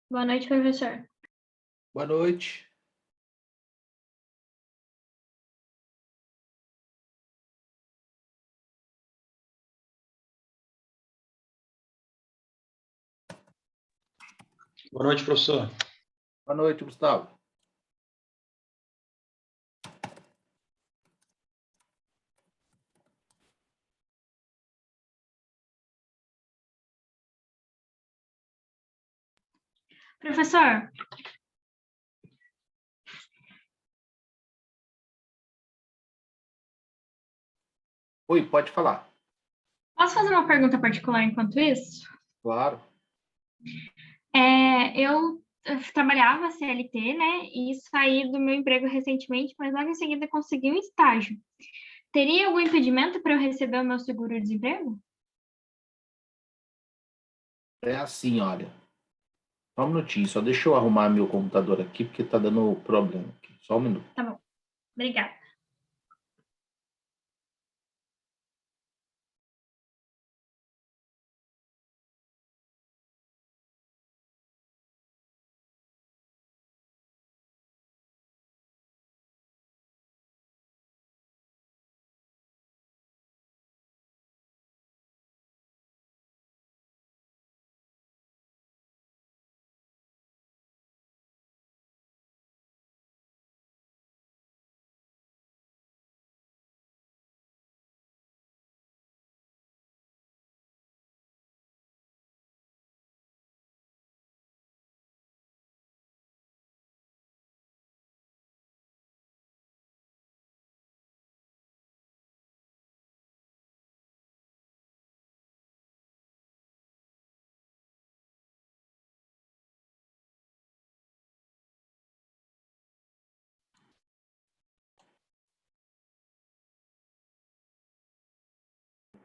Boa noite, professor. Boa noite. Boa noite, professor. Boa noite, Gustavo. Professor, Oi, pode falar. posso fazer uma pergunta particular enquanto isso? Claro. Eu trabalhava CLT, né, e saí do meu emprego recentemente, mas logo em seguida consegui um estágio. Teria algum impedimento para eu receber o meu seguro-desemprego? É assim, olha. Só um minutinho, só deixa eu arrumar meu computador aqui, porque tá dando problema aqui. Só um minuto. Tá bom, obrigada.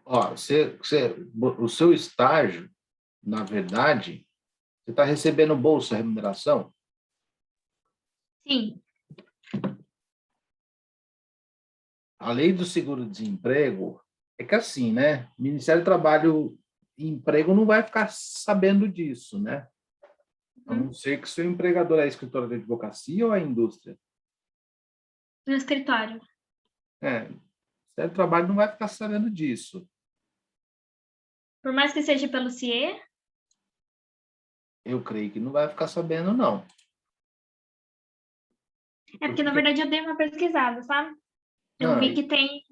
Ó, o seu estágio, na verdade, você está recebendo bolsa, remuneração? Sim, A lei do seguro-desemprego é que assim, né? O Ministério do Trabalho e Emprego não vai ficar sabendo disso, né? A não ser que seu empregador é a escritora de advocacia ou a indústria. no escritório. O Ministério do Trabalho não vai ficar sabendo disso. Por mais que seja pelo CIE, Eu creio que não vai ficar sabendo, não. é porque na verdade eu dei uma pesquisada, sabe? Eu Não, vi que tem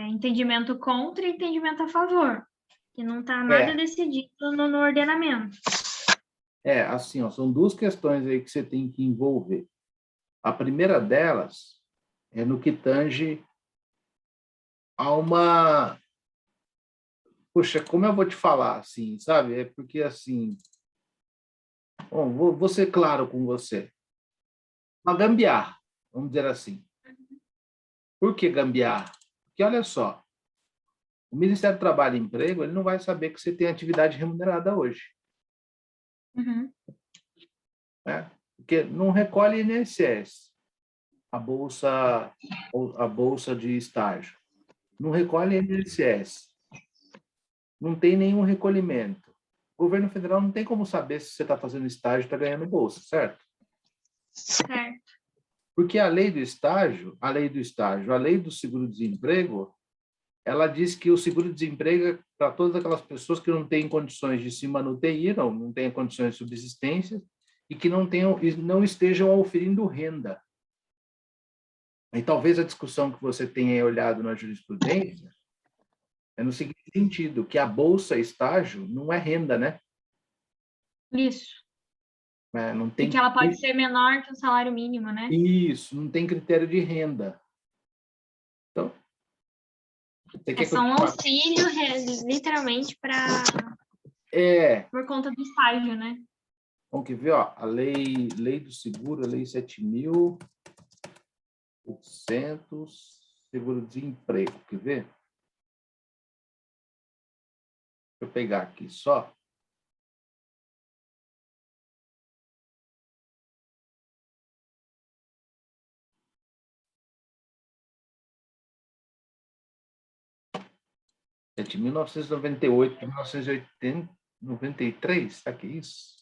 entendimento contra e entendimento a favor, que não está nada é, decidido no ordenamento. assim, ó, são duas questões aí que você tem que envolver. A primeira delas é no que tange a uma... Poxa, como eu vou te falar, assim, sabe? É porque, assim... Bom, vou ser claro com você. Uma gambiarra, vamos dizer assim. Por que gambiarra? Porque, olha só, o Ministério do Trabalho e Emprego, ele não vai saber que você tem atividade remunerada hoje, Uhum. né? Porque não recolhe INSS, a bolsa de estágio. Não recolhe INSS. Não tem nenhum recolhimento. O governo federal não tem como saber se você está fazendo estágio e está ganhando bolsa, certo? Certo. Porque a lei do estágio, a lei do seguro-desemprego, ela diz que o seguro-desemprego é para todas aquelas pessoas que não têm condições de se manuter, não têm condições de subsistência e que não estejam oferindo renda. E talvez a discussão que você tenha olhado na jurisprudência é no seguinte sentido, que a bolsa estágio não é renda, né? Isso. Não E tem que ela pode ser menor que o salário mínimo, né? isso, não tem critério de renda. Então, você É quer que só eu te um fale? auxílio, literalmente, por conta do estágio, né? Vamos que ver, ó, a lei do seguro, a lei 7.800, seguro-desemprego, quer ver? Deixa eu pegar aqui só. É de 1998, 1993, sabe que é isso?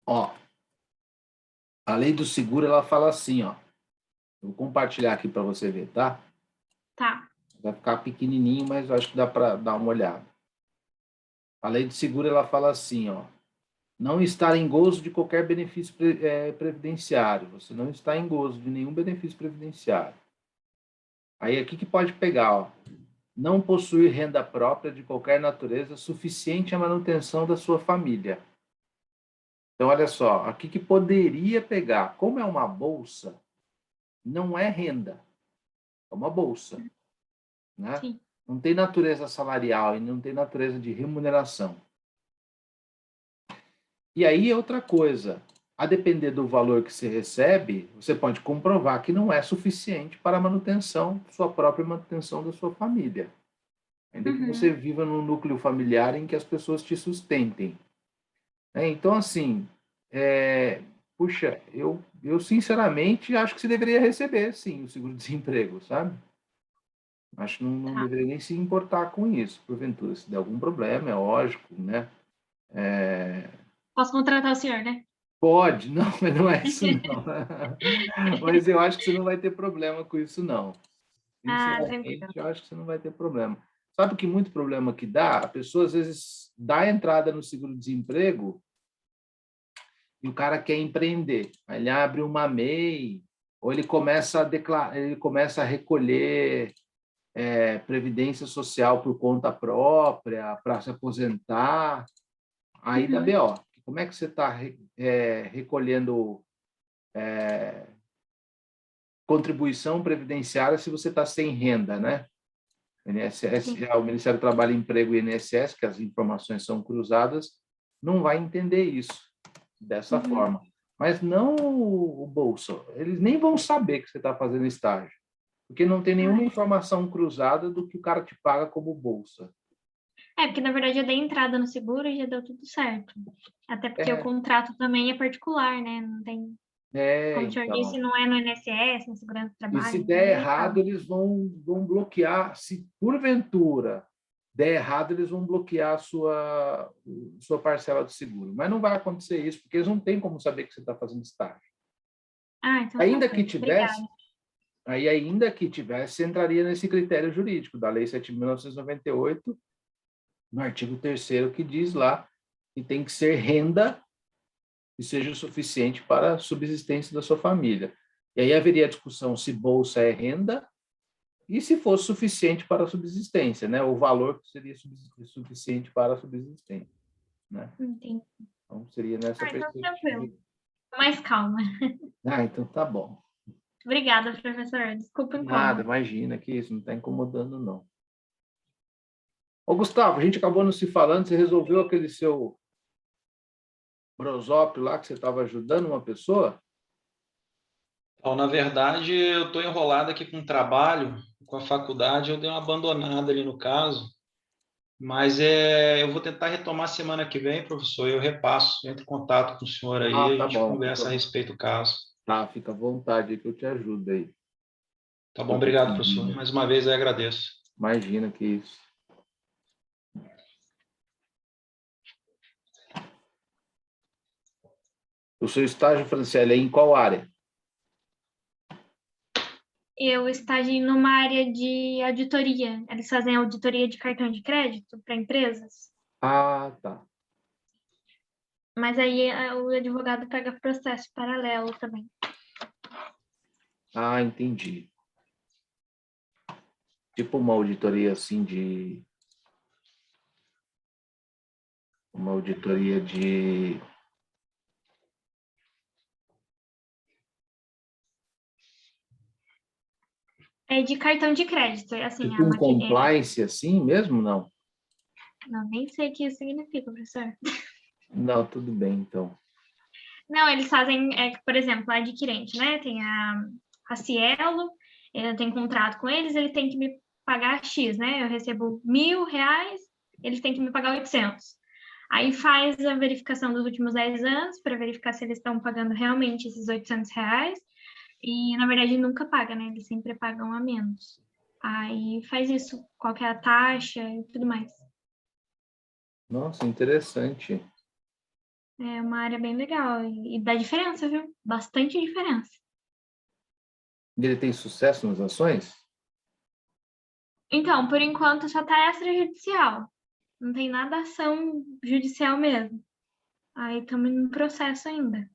Ó, a lei do seguro, ela fala assim, ó. Eu vou compartilhar aqui para você ver, tá? Tá. Vai ficar pequenininho, mas eu acho que dá para dar uma olhada. A lei do seguro, ela fala assim, ó. Não estar em gozo de qualquer benefício previdenciário. Você não está em gozo de nenhum benefício previdenciário. Aí aqui que pode pegar, ó. Não possuir renda própria de qualquer natureza suficiente à manutenção da sua família. Então, olha só, aqui que poderia pegar. Como é uma bolsa, não é renda, é uma bolsa, né? Sim. Não tem natureza salarial e não tem natureza de remuneração. E aí, outra coisa, a depender do valor que você recebe, você pode comprovar que não é suficiente para a manutenção, sua própria manutenção da sua família. Ainda que você Uhum. viva num núcleo familiar em que as pessoas te sustentem. Então, assim, puxa, eu sinceramente acho que você deveria receber, sim, o seguro-desemprego, sabe? Acho que não Tá. deveria nem se importar com isso, porventura. Se der algum problema, é lógico, né? Posso contratar o senhor, né? Pode, não, mas não é isso, não. Mas eu acho que você não vai ter problema com isso, não. Ah, tranquilo. Sinceramente, eu acho que você não vai ter problema. Sabe que muito problema que dá? A pessoa, às vezes, dá a entrada no seguro-desemprego e o cara quer empreender. Aí ele abre uma MEI, ou ele começa a declarar, ele começa a recolher previdência social por conta própria, para se aposentar. Aí dá Uhum. BO. Como é que você está recolhendo contribuição previdenciária se você está sem renda, né? Sim. O Ministério do Trabalho, Emprego e INSS, que as informações são cruzadas, não vai entender isso dessa Uhum. forma. Mas não o bolso. Eles nem vão saber que você está fazendo estágio, porque não tem nenhuma Ai. informação cruzada do que o cara te paga como bolsa. Porque na verdade eu dei entrada no seguro e já deu tudo certo. Até porque o É, contrato também é particular, né? Não tem, como o senhor disse, então. não é no INSS, na Segurança do E se Trabalho, então der daí errado, acaba. eles vão bloquear. Se porventura der errado, eles vão bloquear a sua parcela do seguro. Mas não vai acontecer isso, porque eles não têm como saber que você está fazendo estágio. Ah, então Ainda que tranquilo. tivesse, Obrigada. aí ainda que tivesse, entraria nesse critério jurídico da Lei 7.998, no artigo 3º, que diz lá que tem que ser renda que seja o suficiente para a subsistência da sua família. E aí haveria a discussão se bolsa é renda e se fosse suficiente para a subsistência, né? O valor que seria suficiente para a subsistência, né? Entendi. Então, seria nessa Ah, então tranquilo. perspectiva. Mais calma. Ah, então tá bom. Obrigada, professor. Desculpa o Nada, incômodo. imagina que isso não está incomodando, não. Ô, Gustavo, a gente acabou não se falando, você resolveu aquele seu prosópio lá que você estava ajudando uma pessoa? Então, na verdade, eu estou enrolado aqui com o trabalho, com a faculdade, eu dei uma abandonada ali no caso, mas eu vou tentar retomar semana que vem, professor, eu repasso, entro em contato com o senhor aí, Ah, a tá gente bom. conversa a respeito do caso. Fica à vontade aí que eu te ajudo aí. Tá Se bom, eu obrigado, conseguir, professor. né? Mais uma vez eu agradeço. Imagina que isso. O seu estágio, Franciele, é em qual área? Eu estagiei numa área de auditoria. Eles fazem auditoria de cartão de crédito para empresas. Ah, tá. Mas aí o advogado pega processo paralelo também. Ah, entendi. Tipo uma auditoria assim de... Uma auditoria de... É de cartão de crédito, é assim, Tipo um compliance assim mesmo? Não. não, nem sei o que isso significa, professor. Não, tudo bem, então. Não, eles fazem, por exemplo, a adquirente, né? Tem a Cielo, eu tenho contrato com eles, ele tem que me pagar X, né? Eu recebo R$ 1.000, eles têm que me pagar 800. Aí faz a verificação dos últimos 10 anos para verificar se eles estão pagando realmente esses R$ 800. E, na verdade, nunca paga, né? Eles sempre pagam a menos. Aí faz isso, qual que é a taxa e tudo mais. Nossa, interessante. É uma área bem legal e dá diferença, viu? Bastante diferença. E ele tem sucesso nas ações? Então, por enquanto só tá extrajudicial. Não tem nada ação judicial mesmo. Aí estamos no processo ainda.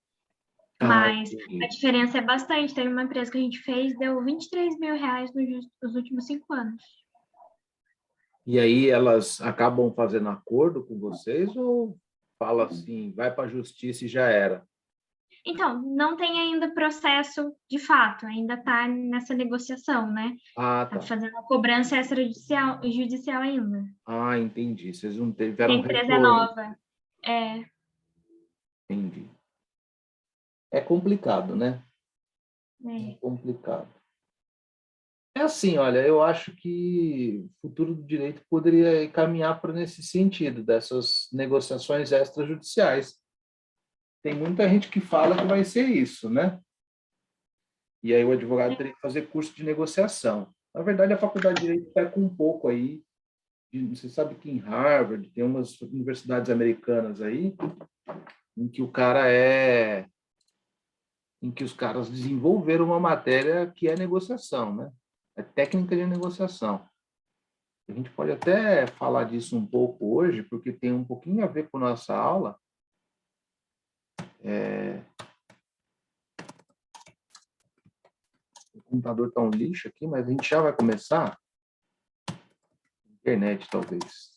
Ah, Mas a entendi. diferença é bastante. Teve uma empresa que a gente fez, deu 23 mil reais nos últimos 5 anos. E aí elas acabam fazendo acordo com vocês ou fala assim, vai para a justiça e já era? Então, não tem ainda processo de fato, ainda está nessa negociação, né? Ah, Está tá. fazendo a cobrança extrajudicial ainda. Ah, entendi. Vocês não Que a tiveram empresa é retorno. nova. É, Entendi. É complicado, né? É é. complicado. É assim, olha, eu acho que o futuro do direito poderia caminhar para nesse sentido, dessas negociações extrajudiciais. Tem muita gente que fala que vai ser isso, né? E aí o advogado teria que fazer curso de negociação. Na verdade, a faculdade de direito está com um pouco aí. Você sabe que em Harvard tem umas universidades americanas aí em que o cara é, em que os caras desenvolveram uma matéria que é negociação, né? É técnica de negociação. A gente pode até falar disso um pouco hoje, porque tem um pouquinho a ver com nossa aula. O computador está um lixo aqui, mas a gente já vai começar. Internet, talvez.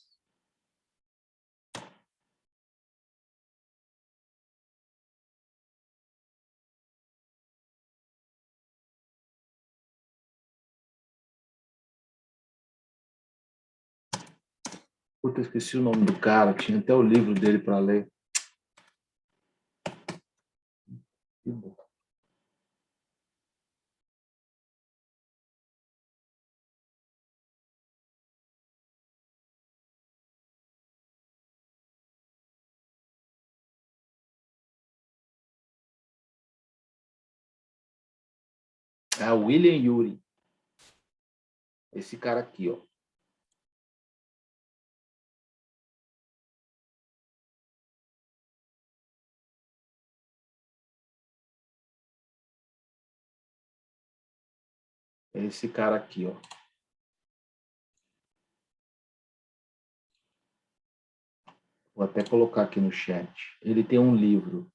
Puta, esqueci o nome do cara, tinha até o livro dele para ler. Que bom. É o William Ury. Esse cara aqui, ó. É esse cara aqui, ó. Vou até colocar aqui no chat. Ele tem um livro.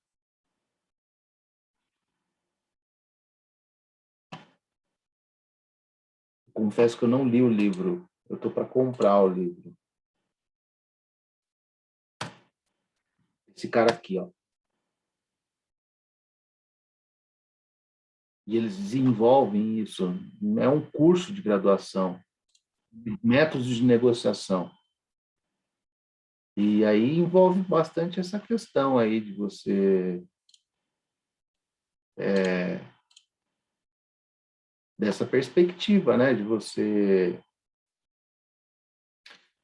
Confesso que eu não li o livro. Eu tô para comprar o livro. Esse cara aqui, ó. E eles desenvolvem isso. É um curso de graduação, métodos de negociação. E aí envolve bastante essa questão aí de você dessa perspectiva, né, de você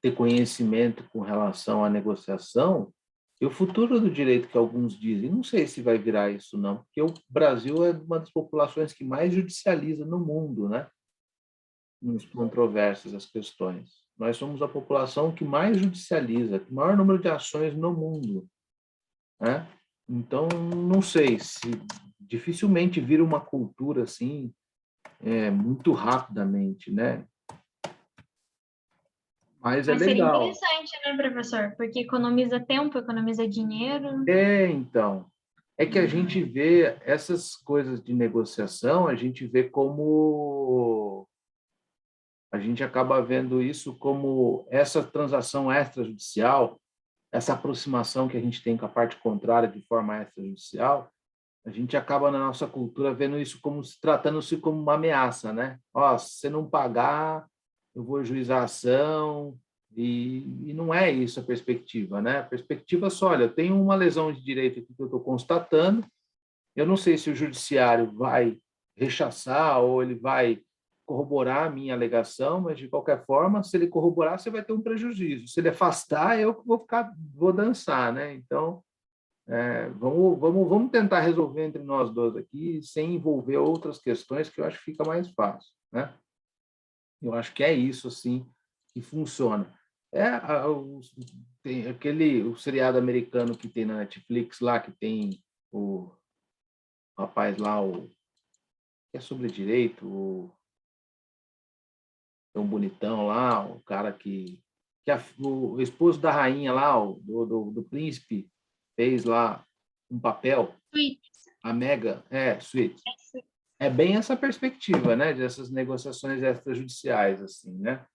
ter conhecimento com relação à negociação e o futuro do direito que alguns dizem. Não sei se vai virar isso não, porque o Brasil é uma das populações que mais judicializa no mundo, né? Nos controvérsias as questões. Nós somos a população que mais judicializa, que maior número de ações no mundo, né? Então, não sei se dificilmente vira uma cultura assim, muito rapidamente, né? Mas é Mas seria legal. interessante, né, professor? Porque economiza tempo, economiza dinheiro. Então, é que a gente vê essas coisas de negociação, a gente vê como a gente acaba vendo isso como essa transação extrajudicial, essa aproximação que a gente tem com a parte contrária de forma extrajudicial, a gente acaba na nossa cultura vendo isso como tratando-se como uma ameaça, né? Ó, se você não pagar, eu vou ajuizar a ação, e não é isso a perspectiva, né? A perspectiva é só, olha, eu tenho uma lesão de direito aqui que eu estou constatando, eu não sei se o judiciário vai rechaçar ou ele vai corroborar a minha alegação, mas de qualquer forma, se ele corroborar, você vai ter um prejuízo. Se ele afastar, eu vou dançar, né? Então, vamos tentar resolver entre nós dois aqui, sem envolver outras questões, que eu acho que fica mais fácil, né? Eu acho que é isso, assim, que funciona. tem o seriado americano que tem na Netflix lá, que tem o rapaz lá, que é sobre direito, tão bonitão lá, o cara o esposo da rainha lá, do príncipe, fez lá um papel, a Mega, Sweet. É bem essa perspectiva, né, dessas negociações extrajudiciais, assim, né?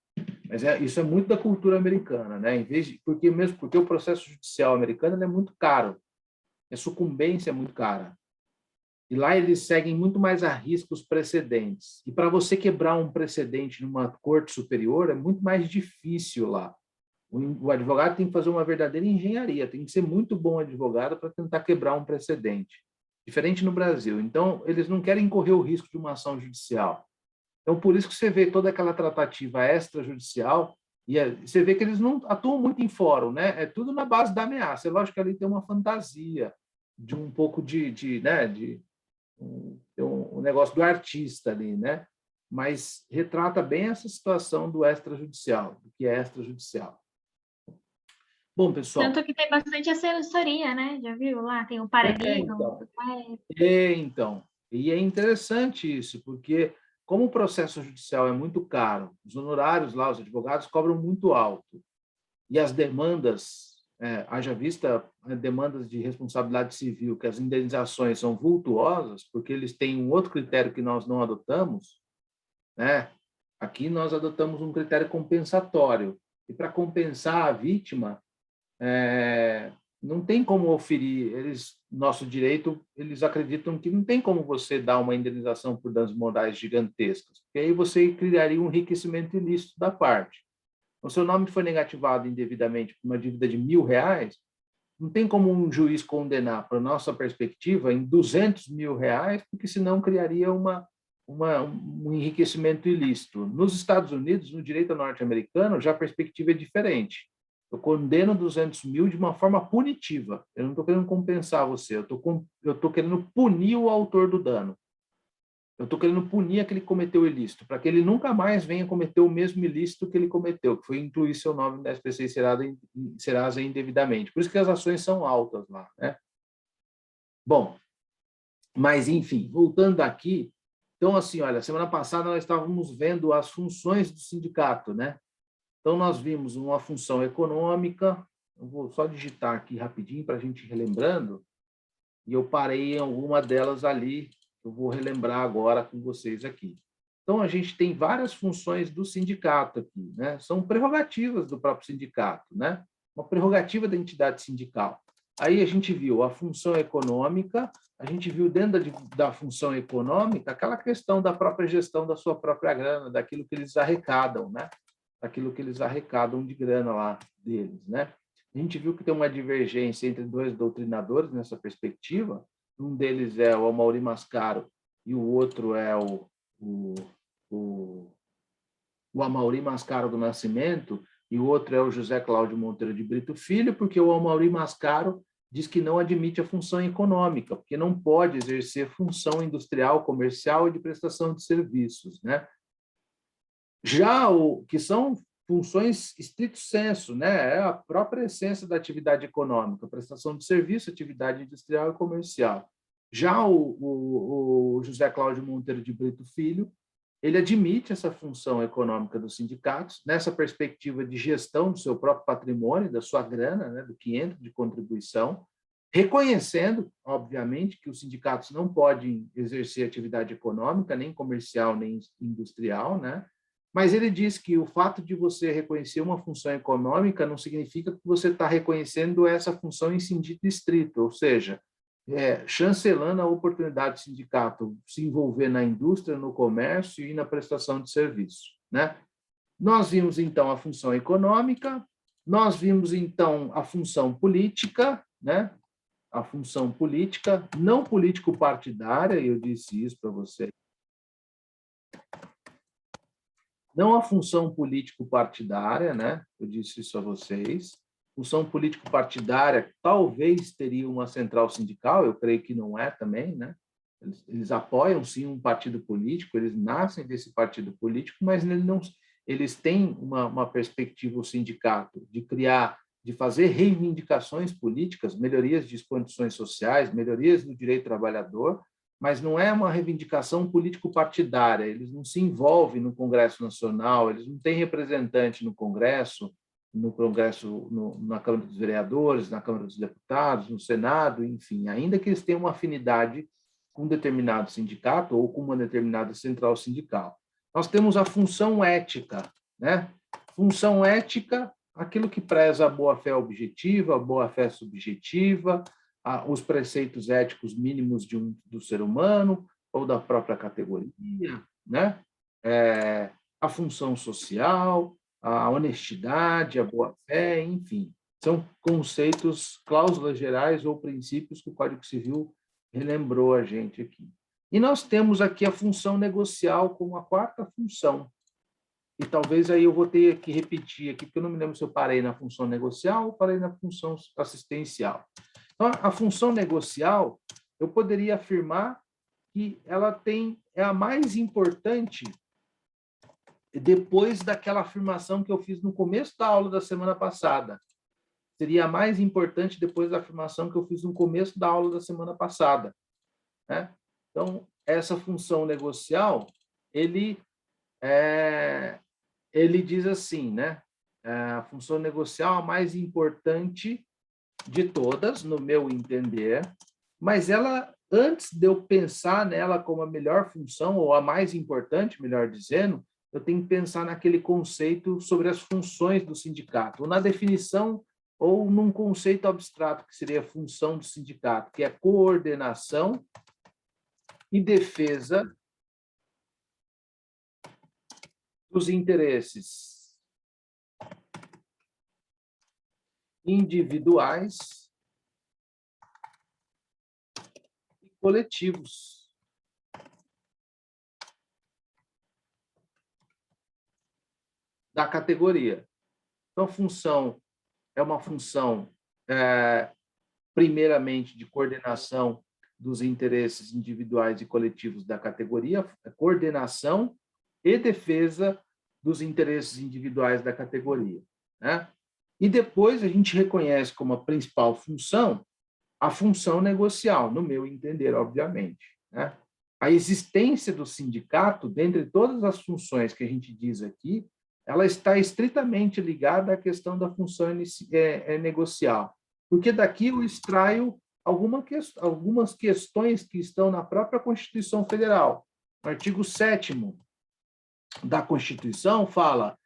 Mas isso é muito da cultura americana, né? Porque o processo judicial americano é muito caro, a sucumbência é muito cara. E lá eles seguem muito mais a risco os precedentes. E para você quebrar um precedente numa corte superior é muito mais difícil lá. O advogado tem que fazer uma verdadeira engenharia, tem que ser muito bom advogado para tentar quebrar um precedente. Diferente no Brasil. Então, eles não querem correr o risco de uma ação judicial. Então, por isso que você vê toda aquela tratativa extrajudicial, e você vê que eles não atuam muito em fórum, né? É tudo na base da ameaça. É lógico que ali tem uma fantasia, de um pouco um negócio do artista ali, né? Mas retrata bem essa situação do extrajudicial, do que é extrajudicial. Bom, pessoal... Tanto que tem bastante assessoria, né? Já viu lá? Tem o paralegal. Então. E é interessante isso, porque como o processo judicial é muito caro, os honorários lá, os advogados cobram muito alto, e as demandas, haja vista demandas de responsabilidade civil, que as indenizações são vultuosas, porque eles têm um outro critério que nós não adotamos, né? Aqui nós adotamos um critério compensatório, e para compensar a vítima, não tem como oferir, nosso direito, eles acreditam que não tem como você dar uma indenização por danos morais gigantescas, porque aí você criaria um enriquecimento ilícito da parte. O seu nome foi negativado indevidamente por uma dívida de R$1.000, não tem como um juiz condenar, para nossa perspectiva, em R$200.000, porque senão criaria um enriquecimento ilícito. Nos Estados Unidos, no direito norte-americano, já a perspectiva é diferente. Eu condeno 200 mil de uma forma punitiva. Eu não estou querendo compensar você, eu estou querendo punir o autor do dano. Eu estou querendo punir aquele que cometeu o ilícito, para que ele nunca mais venha cometer o mesmo ilícito que ele cometeu, que foi incluir seu nome na SPC e Serasa indevidamente. Por isso que as ações são altas lá, né? Bom, mas, enfim, voltando aqui, então, assim, olha, semana passada nós estávamos vendo as funções do sindicato, né? Então, nós vimos uma função econômica, eu vou só digitar aqui rapidinho para a gente ir relembrando, e eu parei em alguma delas ali, eu vou relembrar agora com vocês aqui. Então, a gente tem várias funções do sindicato aqui, né? São prerrogativas do próprio sindicato, né? Uma prerrogativa da entidade sindical. Aí a gente viu a função econômica, a gente viu dentro da função econômica aquela questão da própria gestão da sua própria grana, daquilo que eles arrecadam, né? Daquilo que eles arrecadam de grana lá deles, né? A gente viu que tem uma divergência entre dois doutrinadores nessa perspectiva. Um deles é o Amaury Mascaro e o outro é o Amaury Mascaro do Nascimento, e o outro é o José Cláudio Monteiro de Brito Filho, porque o Amaury Mascaro diz que não admite a função econômica, porque não pode exercer função industrial, comercial e de prestação de serviços, né? Já que são funções estrito sensu, né? É a própria essência da atividade econômica, prestação de serviço, atividade industrial e comercial. Já o José Cláudio Monteiro de Brito Filho, ele admite essa função econômica dos sindicatos, nessa perspectiva de gestão do seu próprio patrimônio, da sua grana, né? Do que entra de contribuição, reconhecendo, obviamente, que os sindicatos não podem exercer atividade econômica, nem comercial, nem industrial, né? Mas ele diz que o fato de você reconhecer uma função econômica não significa que você está reconhecendo essa função em sentido estrito, ou seja, chancelando a oportunidade do sindicato se envolver na indústria, no comércio e na prestação de serviço, né? Nós vimos, então, a função econômica, nós vimos, então, a função política, né? A função política, não político-partidária, eu disse isso para vocês. Não a função político-partidária, né? Eu disse isso a vocês. Função político-partidária talvez teria uma central sindical, eu creio que não é também, né? Eles apoiam, sim, um partido político, eles nascem desse partido político, mas eles têm uma perspectiva, o sindicato, de criar de fazer reivindicações políticas, melhorias de condições sociais, melhorias do direito do trabalhador, mas não é uma reivindicação político-partidária, eles não se envolvem no Congresso Nacional, eles não têm representante no Congresso, na Câmara dos Vereadores, na Câmara dos Deputados, no Senado, enfim, ainda que eles tenham uma afinidade com um determinado sindicato ou com uma determinada central sindical. Nós temos a função ética, né? Função ética, aquilo que preza a boa-fé objetiva, a boa-fé subjetiva, os preceitos éticos mínimos do ser humano ou da própria categoria, né? A função social, a honestidade, a boa-fé, enfim. São conceitos, cláusulas gerais ou princípios que o Código Civil relembrou a gente aqui. E nós temos aqui a função negocial como a quarta função. E talvez aí eu vou ter que repetir aqui, porque eu não me lembro se eu parei na função negocial ou parei na função assistencial. Então, a função negocial, eu poderia afirmar que ela é a mais importante depois daquela afirmação que eu fiz no começo da aula da semana passada. Seria a mais importante depois da afirmação que eu fiz no começo da aula da semana passada, né? Então, essa função negocial, ele diz assim, né? A função negocial é a mais importante de todas, no meu entender, mas ela, antes de eu pensar nela como a melhor função, ou a mais importante, melhor dizendo, eu tenho que pensar naquele conceito sobre as funções do sindicato, ou na definição, ou num conceito abstrato, que seria a função do sindicato, que é coordenação e defesa dos interesses individuais e coletivos da categoria. Então, a função é uma função, primeiramente, de coordenação dos interesses individuais e coletivos da categoria, coordenação e defesa dos interesses individuais da categoria, né? E depois a gente reconhece como a principal função a função negocial, no meu entender, obviamente, né? A existência do sindicato, dentre todas as funções que a gente diz aqui, ela está estritamente ligada à questão da função negocial, porque daqui eu extraio algumas questões que estão na própria Constituição Federal. O artigo 7º da Constituição fala: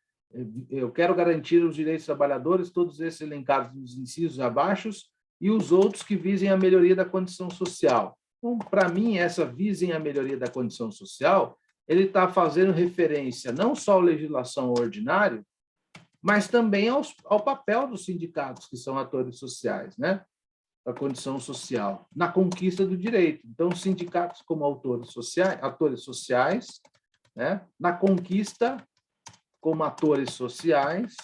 eu quero garantir os direitos dos trabalhadores, todos esses elencados nos incisos abaixo, e os outros que visem a melhoria da condição social. Então, para mim, essa visem a melhoria da condição social, ele está fazendo referência não só à legislação ordinária, mas também ao papel dos sindicatos, que são atores sociais, né? Da condição social, na conquista do direito. Então, os sindicatos como atores sociais, né? Na conquista como atores sociais,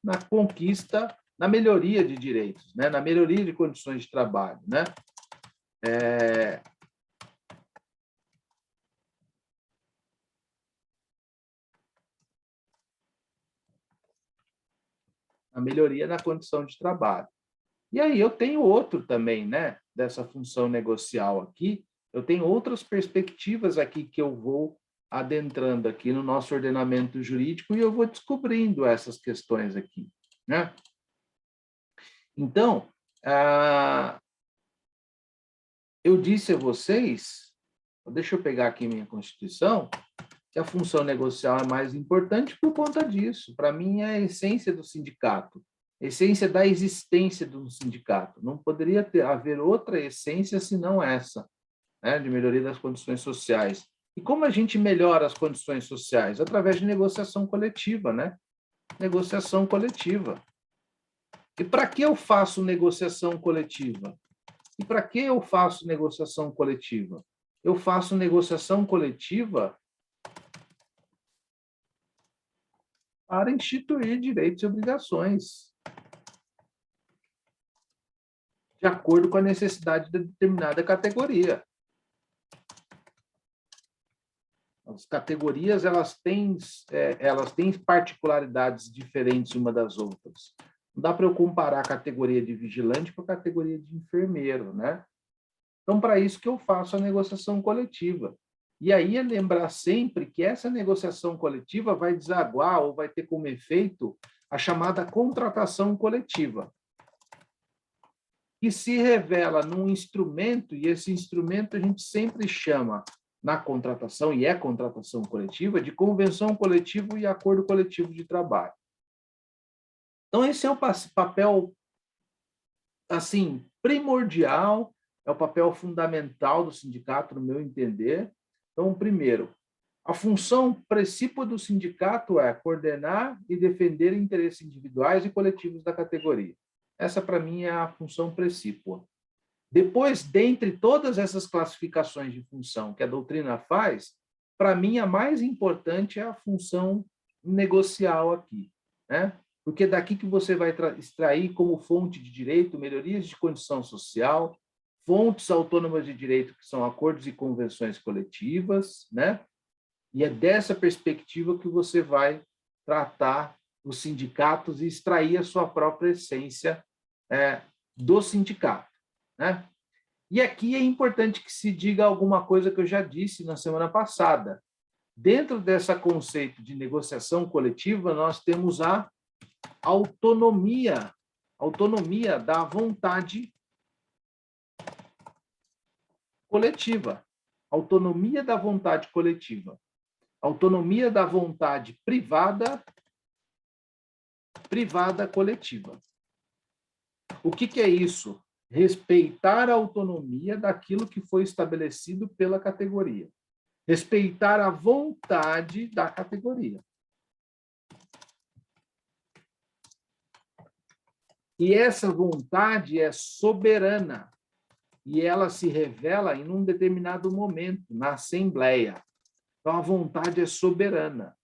na conquista, na melhoria de direitos, né? Na melhoria de condições de trabalho, né? A melhoria na condição de trabalho. E aí eu tenho outro também, né? Dessa função negocial aqui, eu tenho outras perspectivas aqui que eu vou adentrando aqui no nosso ordenamento jurídico e eu vou descobrindo essas questões aqui, né? Então, eu disse a vocês, deixa eu pegar aqui minha Constituição, que a função negocial é mais importante por conta disso. Para mim, é a essência do sindicato, a essência da existência do sindicato. Não poderia haver outra essência senão essa, né, de melhoria das condições sociais. E como a gente melhora as condições sociais? Através de negociação coletiva, né? Negociação coletiva. E para que eu faço negociação coletiva? E para que eu faço negociação coletiva? Eu faço negociação coletiva para instituir direitos e obrigações, de acordo com a necessidade de determinada categoria. as categorias elas têm particularidades diferentes uma das outras. Não dá para eu comparar a categoria de vigilante com a categoria de enfermeiro, né? Então, para isso que eu faço a negociação coletiva. E aí é lembrar sempre que essa negociação coletiva vai desaguar ou vai ter como efeito a chamada contratação coletiva, que se revela num instrumento, e esse instrumento a gente sempre chama, na contratação, e é contratação coletiva, de convenção coletiva e acordo coletivo de trabalho. Então, esse é o papel, assim, primordial, é o papel fundamental do sindicato, no meu entender. Então, primeiro, a função principal do sindicato é coordenar e defender interesses individuais e coletivos da categoria. Essa, para mim, é a função principal. Depois, dentre todas essas classificações de função que a doutrina faz, para mim, a mais importante é a função negocial aqui, né? Porque é daqui que você vai extrair como fonte de direito melhorias de condição social, fontes autônomas de direito, que são acordos e convenções coletivas, né? E é dessa perspectiva que você vai tratar os sindicatos e extrair a sua própria essência do sindicato, né? E aqui é importante que se diga alguma coisa que eu já disse na semana passada. Dentro desse conceito de negociação coletiva, nós temos a autonomia da vontade coletiva, autonomia da vontade coletiva, autonomia da vontade privada coletiva. O que é isso? Respeitar a autonomia daquilo que foi estabelecido pela categoria. Respeitar a vontade da categoria. E essa vontade é soberana. E ela se revela em um determinado momento, na Assembleia. Então, a vontade é soberana,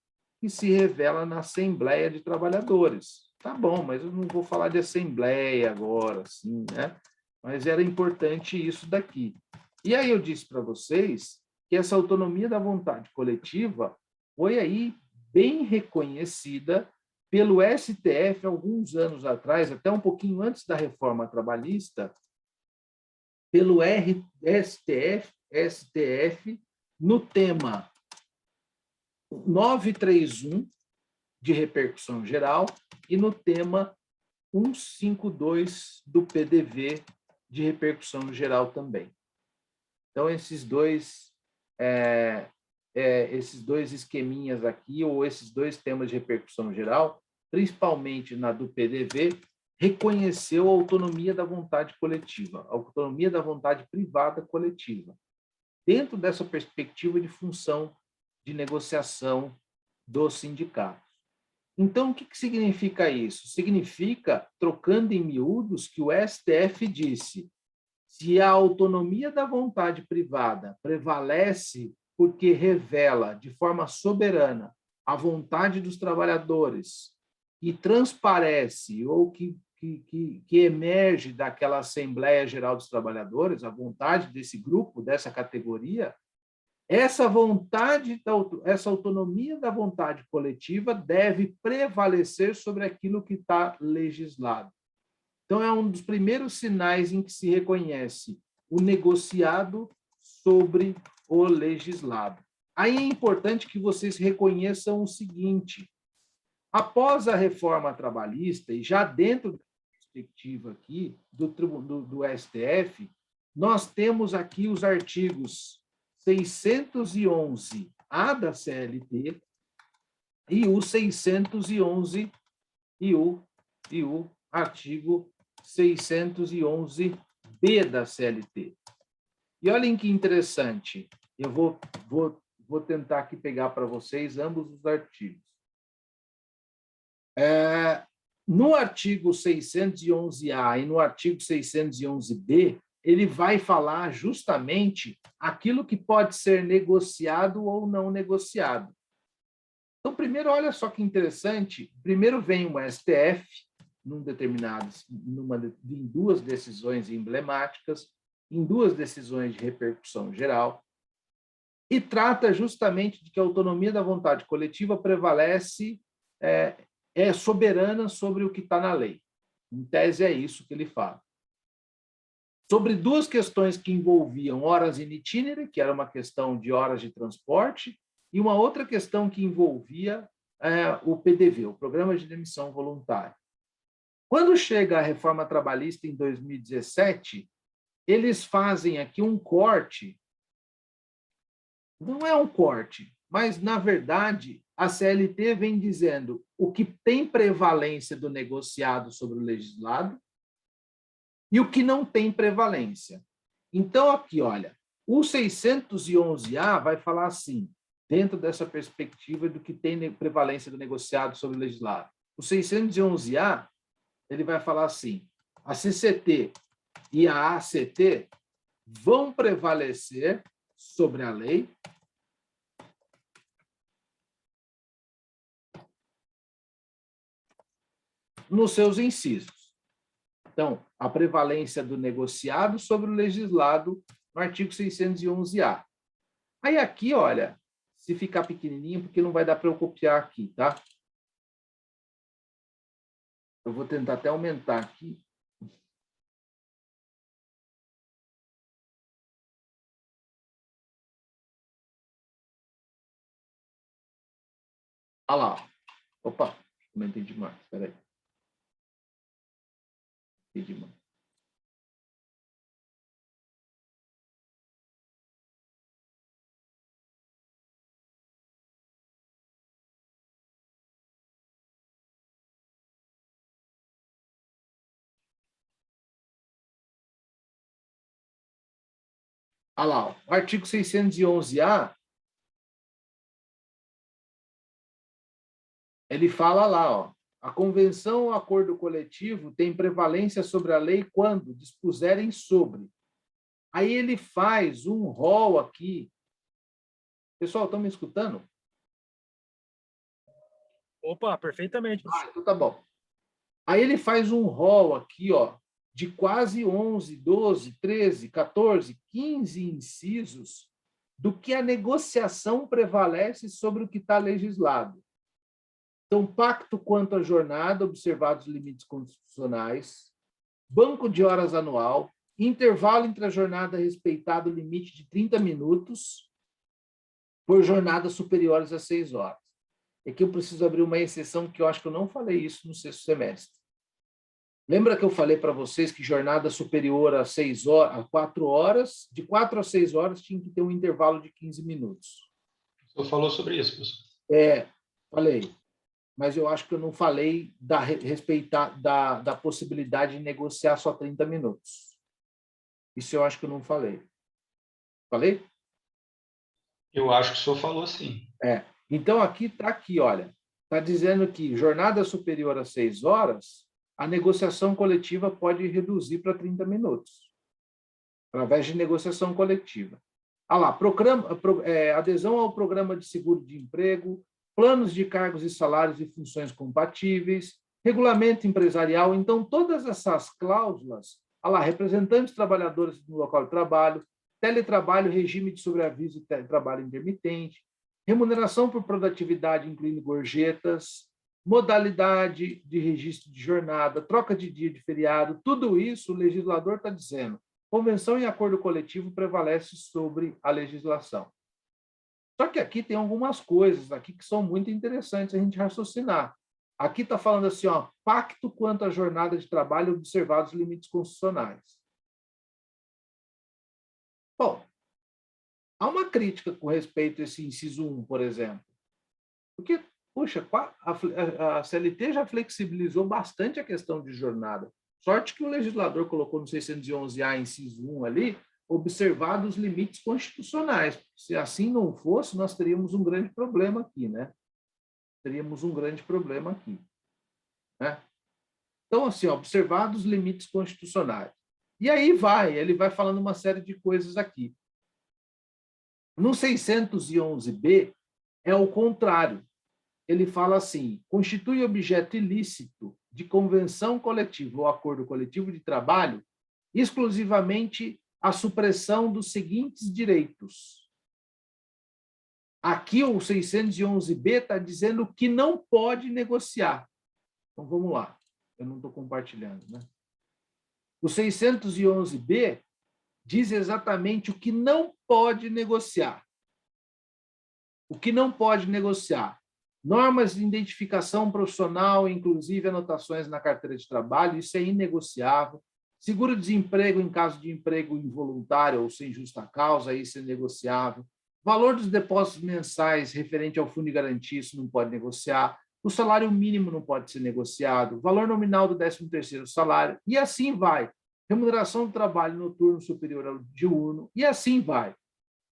e se revela na Assembleia de Trabalhadores. Tá bom, mas eu não vou falar de Assembleia agora, assim, né? Mas era importante isso daqui. E aí eu disse para vocês que essa autonomia da vontade coletiva foi aí bem reconhecida pelo STF alguns anos atrás, até um pouquinho antes da reforma trabalhista, pelo STF no tema 931, de repercussão geral, e no tema 152 do PDV, de repercussão geral também. Então, esses dois esqueminhas aqui, ou esses dois temas de repercussão geral, principalmente na do PDV, reconheceu a autonomia da vontade coletiva, a autonomia da vontade privada coletiva, dentro dessa perspectiva de função de negociação dos sindicatos. Então, o que significa isso? Significa, trocando em miúdos, que o STF disse: se a autonomia da vontade privada prevalece porque revela de forma soberana a vontade dos trabalhadores e transparece ou que emerge daquela Assembleia Geral dos Trabalhadores, a vontade desse grupo, dessa categoria, essa vontade, essa autonomia da vontade coletiva deve prevalecer sobre aquilo que está legislado. Então, é um dos primeiros sinais em que se reconhece o negociado sobre o legislado. Aí é importante que vocês reconheçam o seguinte: após a reforma trabalhista, e já dentro da perspectiva aqui do STF, nós temos aqui os artigos 611-A da CLT e o 611 e o artigo 611-B da CLT. E olhem que interessante, eu vou tentar aqui pegar para vocês ambos os artigos. No artigo 611-A e no artigo 611-B, ele vai falar justamente aquilo que pode ser negociado ou não negociado. Então, primeiro, olha só que interessante, primeiro vem o STF, em duas decisões emblemáticas, em duas decisões de repercussão geral, e trata justamente de que a autonomia da vontade coletiva prevalece, é soberana sobre o que está na lei. Em tese, é isso que ele fala. Sobre duas questões que envolviam horas in itinere, que era uma questão de horas de transporte, e uma outra questão que envolvia o PDV, o Programa de Demissão Voluntária. Quando chega a reforma trabalhista em 2017, eles fazem aqui um corte. Não é um corte, mas, na verdade, a CLT vem dizendo o que tem prevalência do negociado sobre o legislado e o que não tem prevalência. Então, aqui, olha, o 611-A vai falar assim, dentro dessa perspectiva do que tem prevalência do negociado sobre o legislado. O 611-A, ele vai falar assim, a CCT e a ACT vão prevalecer sobre a lei nos seus incisos. Então, a prevalência do negociado sobre o legislado no artigo 611-A. Aí aqui, olha, se ficar pequenininho, porque não vai dar para eu copiar aqui, tá? Eu vou tentar até aumentar aqui. Olha lá. Opa, aumentei demais, espera aí. Demais. Olha lá, ó. O artigo 611-A, ele fala lá, ó, a convenção ou acordo coletivo tem prevalência sobre a lei quando dispuserem sobre. Aí ele faz um rol aqui. Pessoal, estão me escutando? Opa, perfeitamente. Então tá bom. Aí ele faz um rol aqui, ó, de quase 11, 12, 13, 14, 15 incisos do que a negociação prevalece sobre o que está legislado. Então, pacto quanto à jornada, observados os limites constitucionais, banco de horas anual, intervalo entre a jornada respeitado o limite de 30 minutos por jornadas superiores a 6 horas. Aqui eu preciso abrir uma exceção, que eu acho que eu não falei isso no sexto semestre. Lembra que eu falei para vocês que jornada superior a 6 horas, a 4 horas, de 4 a 6 horas tinha que ter um intervalo de 15 minutos. O senhor falou sobre isso, professor? Falei. Mas eu acho que eu não falei da possibilidade de negociar só 30 minutos. Isso eu acho que eu não falei. Falei? Eu acho que o senhor falou sim. Então, aqui está aqui, olha. Está dizendo que jornada superior a 6 horas, a negociação coletiva pode reduzir para 30 minutos, através de negociação coletiva. Lá, adesão ao programa de seguro de emprego, planos de cargos e salários e funções compatíveis, regulamento empresarial. Então, todas essas cláusulas, representantes trabalhadores no local de trabalho, teletrabalho, regime de sobreaviso e trabalho intermitente, remuneração por produtividade, incluindo gorjetas, modalidade de registro de jornada, troca de dia de feriado, tudo isso o legislador está dizendo. Convenção e acordo coletivo prevalece sobre a legislação. Só que aqui tem algumas coisas aqui que são muito interessantes a gente raciocinar. Aqui está falando assim, ó, pacto quanto à jornada de trabalho observados os limites constitucionais. Bom, há uma crítica com respeito a esse inciso 1, por exemplo. Porque, puxa, a CLT já flexibilizou bastante a questão de jornada. Sorte que o legislador colocou no 611-A, inciso 1 ali, observados os limites constitucionais. Se assim não fosse, nós teríamos um grande problema aqui, né? Teríamos um grande problema aqui. Né? Então, assim, observados os limites constitucionais. E aí ele vai falando uma série de coisas aqui. No 611-B, é o contrário. Ele fala assim, constitui objeto ilícito de convenção coletiva ou acordo coletivo de trabalho exclusivamente a supressão dos seguintes direitos. Aqui o 611B está dizendo que não pode negociar. Então, vamos lá. Eu não estou compartilhando, né? O 611B diz exatamente o que não pode negociar. O que não pode negociar. Normas de identificação profissional, inclusive anotações na carteira de trabalho, isso é inegociável. Seguro-desemprego em caso de emprego involuntário ou sem justa causa, isso é negociável. Valor dos depósitos mensais referente ao fundo de garantia, isso não pode negociar. O salário mínimo não pode ser negociado. Valor nominal do 13º salário, e assim vai. Remuneração do trabalho noturno superior ao diurno, e assim vai.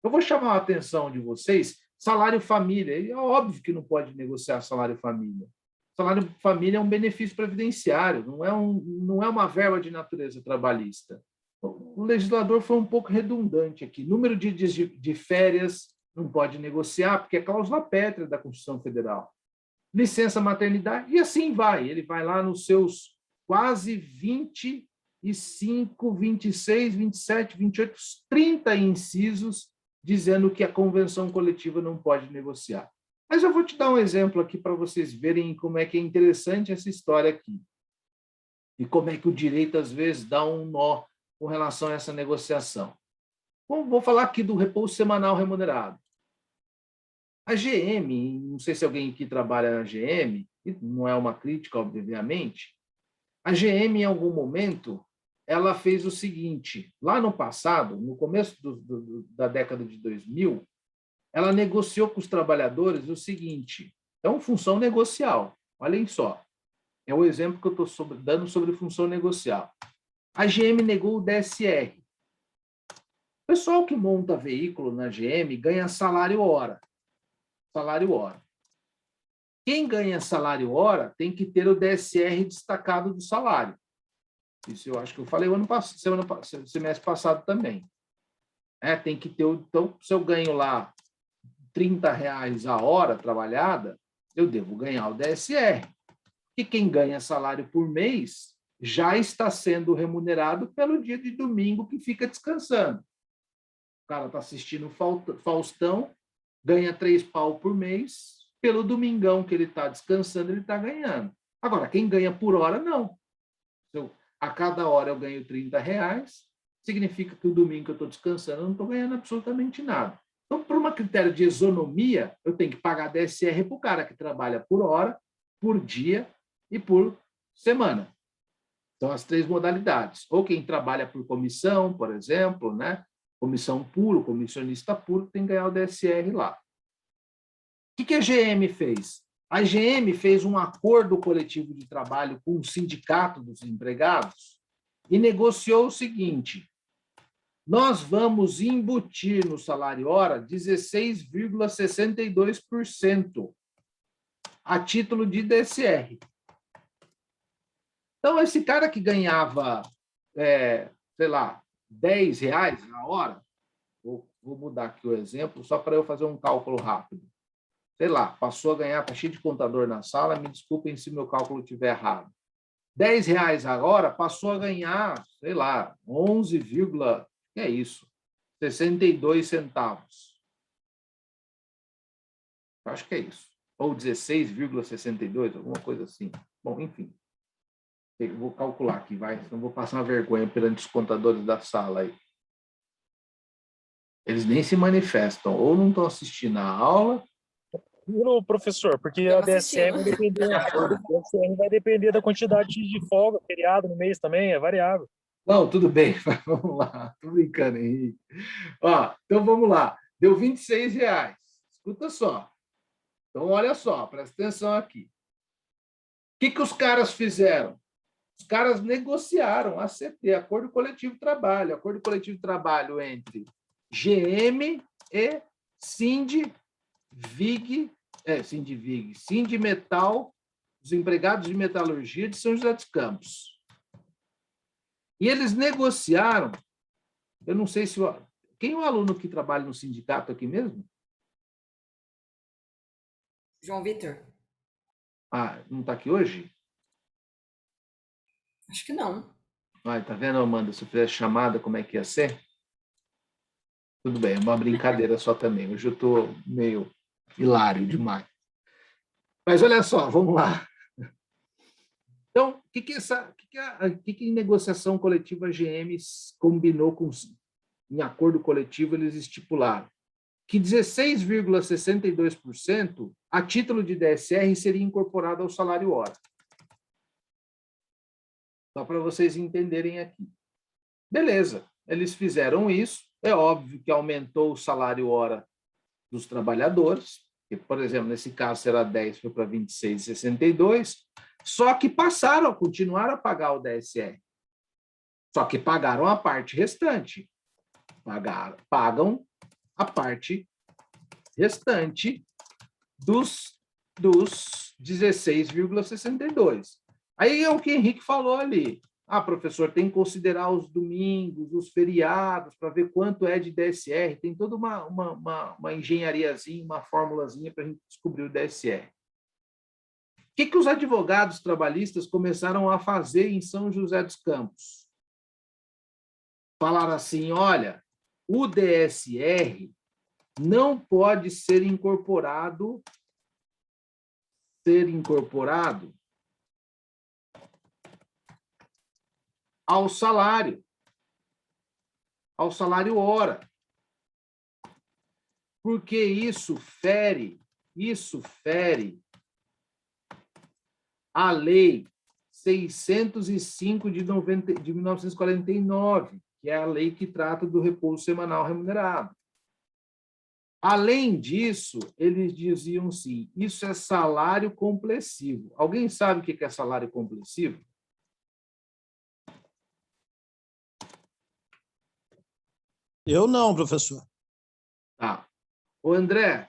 Eu vou chamar a atenção de vocês, salário família. É óbvio que não pode negociar salário família. Salário família é um benefício previdenciário, não é uma verba de natureza trabalhista. O legislador foi um pouco redundante aqui. Número de dias de férias não pode negociar, porque é cláusula pétrea da Constituição Federal. Licença maternidade, e assim vai. Ele vai lá nos seus quase 25, 26, 27, 28, 30 incisos, dizendo que a convenção coletiva não pode negociar. Mas eu vou te dar um exemplo aqui para vocês verem como é que é interessante essa história aqui. E como é que o direito, às vezes, dá um nó com relação a essa negociação. Bom, vou falar aqui do repouso semanal remunerado. A GM, não sei se alguém aqui trabalha na GM, não é uma crítica, obviamente, a GM, em algum momento, ela fez o seguinte, lá no passado, no começo da década de 2000, ela negociou com os trabalhadores o seguinte, é uma função negocial, olhem só, é o exemplo que eu estou dando sobre função negocial. A GM negou o DSR. O pessoal que monta veículo na GM ganha salário hora. Salário hora. Quem ganha salário hora tem que ter o DSR destacado do salário. Isso eu acho que eu falei semestre passado também. Tem que ter, então, se eu ganho lá R$30 a hora trabalhada, eu devo ganhar o DSR. E quem ganha salário por mês já está sendo remunerado pelo dia de domingo que fica descansando. O cara está assistindo Faustão, ganha 3 pau por mês, pelo domingão que ele está descansando, ele está ganhando. Agora, quem ganha por hora, não. A cada hora eu ganho R$30, significa que o domingo que eu estou descansando, eu não estou ganhando absolutamente nada. Então, por um critério de isonomia, eu tenho que pagar DSR para o cara que trabalha por hora, por dia e por semana. São as 3 modalidades. Ou quem trabalha por comissão, por exemplo, né? Comissão puro, comissionista puro, tem que ganhar o DSR lá. O que a GM fez? A GM fez um acordo coletivo de trabalho com o sindicato dos empregados e negociou o seguinte: nós vamos embutir no salário hora 16,62% a título de DSR. Então, esse cara que ganhava, sei lá, R$10 a hora, vou mudar aqui o exemplo, só para eu fazer um cálculo rápido. Sei lá, passou a ganhar, está cheio de contador na sala, me desculpem se meu cálculo estiver errado. R$10 agora passou a ganhar, sei lá, 11, que é isso? 62 centavos. Acho que é isso. Ou 16,62, alguma coisa assim. Bom, enfim. Eu vou calcular aqui, vai. Não vou passar uma vergonha perante os contadores da sala aí. Eles nem se manifestam, ou não estão assistindo a aula. Professor, porque a DSM vai depender da quantidade de folga, feriado no mês também, é variável. Não, tudo bem, vamos lá. Estou brincando, Henrique. Então vamos lá. Deu R$26. Escuta só. Então, olha só, presta atenção aqui. O que os caras fizeram? Os caras negociaram ACT, Acordo Coletivo de Trabalho. Acordo Coletivo de Trabalho entre GM e Sindvig, Sindimetal, os empregados de metalurgia de São José dos Campos. E eles negociaram, eu não sei se... Quem é o aluno que trabalha no sindicato aqui mesmo? João Vitor? Não está aqui hoje? Acho que não. Tá vendo, Amanda, se eu fizesse chamada, como é que ia ser? Tudo bem, é uma brincadeira só também. Hoje eu estou meio hilário demais. Mas olha só, vamos lá. Então, o que negociação coletiva a GM combinou com, em acordo coletivo, eles estipularam? Que 16,62% a título de DSR seria incorporado ao salário hora. Só para vocês entenderem aqui. Beleza, eles fizeram isso. É óbvio que aumentou o salário hora dos trabalhadores, que, por exemplo, nesse caso será 10, foi para 26,62, só que continuaram a pagar o DSR. Só que pagaram a parte restante. Pagam a parte restante dos 16,62. Aí é o que o Henrique falou ali. Professor, tem que considerar os domingos, os feriados, para ver quanto é de DSR. Tem toda uma engenhariazinha, uma formulazinha para a gente descobrir o DSR. O que os advogados trabalhistas começaram a fazer em São José dos Campos? Falaram assim, olha, o DSR não pode ser incorporado ao salário hora, porque isso fere a lei 605 de 1949, que é a lei que trata do repouso semanal remunerado. Além disso, eles diziam sim, isso é salário complessivo. Alguém sabe o que é salário complessivo? Eu não, professor. Tá. Ô, André,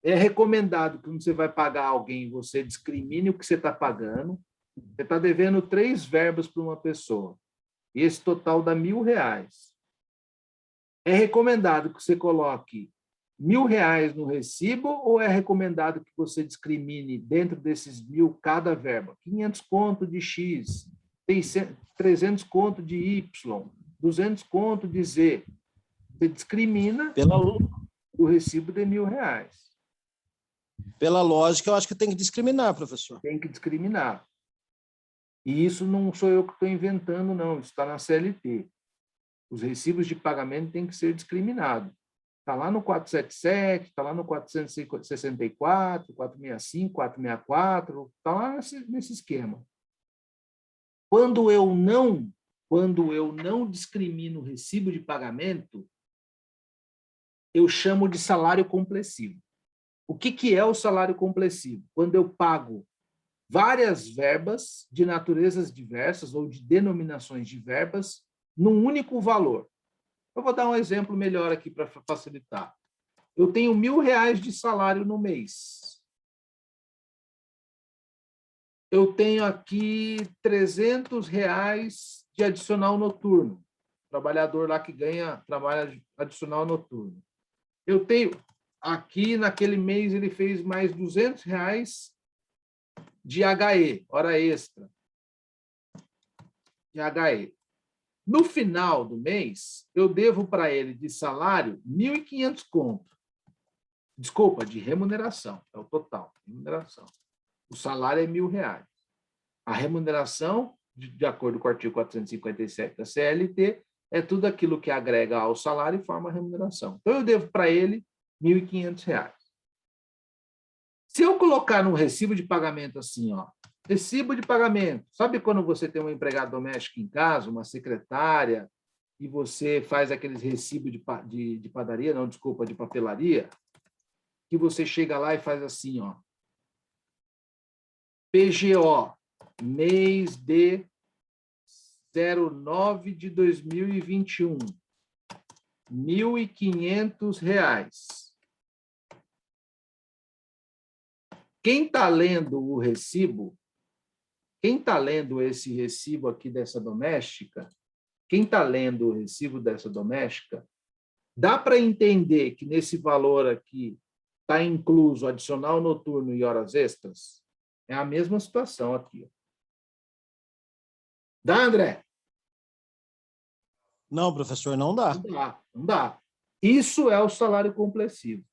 é recomendado que quando você vai pagar alguém, você discrimine o que você está pagando. Você está devendo 3 verbas para uma pessoa. E esse total dá R$1.000. É recomendado que você coloque R$1.000 no recibo ou é recomendado que você discrimine dentro desses 1.000 cada verba? 500 conto de X, 300 conto de Y, 200 conto de Z. Você discrimina o recibo de R$1.000. Pela lógica, eu acho que tem que discriminar, professor. Tem que discriminar. E isso não sou eu que estou inventando, não. Isso está na CLT. Os recibos de pagamento têm que ser discriminados. Está lá no 477, está lá no 464, 465, 464, está lá nesse esquema. Quando eu não discrimino o recibo de pagamento, eu chamo de salário complessivo. O que é o salário complessivo? Quando eu pago várias verbas de naturezas diversas ou de denominações de verbas num único valor. Eu vou dar um exemplo melhor aqui para facilitar. Eu tenho R$1.000 de salário no mês. Eu tenho aqui R$300 de adicional noturno. Trabalhador lá que trabalha adicional noturno. Eu tenho aqui, naquele mês, ele fez mais R$200 de HE, hora extra. De HE. No final do mês, eu devo para ele de salário R$1.500 conto. Desculpa, de remuneração, é o total, remuneração. O salário é R$1.000. A remuneração, de acordo com o artigo 457 da CLT, é tudo aquilo que agrega ao salário e forma a remuneração. Então, eu devo para ele R$1.500. Se eu colocar no recibo de pagamento assim, ó, recibo de pagamento, sabe quando você tem um empregado doméstico em casa, uma secretária, e você faz aqueles recibos de padaria, não, desculpa, de papelaria, que você chega lá e faz assim, ó, PGO, mês de 09 de 2021, R$1.500. Quem está lendo o recibo, quem está lendo esse recibo aqui dessa doméstica, quem está lendo o recibo dessa doméstica, dá para entender que nesse valor aqui está incluso adicional noturno e horas extras? É a mesma situação aqui. Dá, André? Não, professor, não dá. Não dá. Isso é o salário complessivo.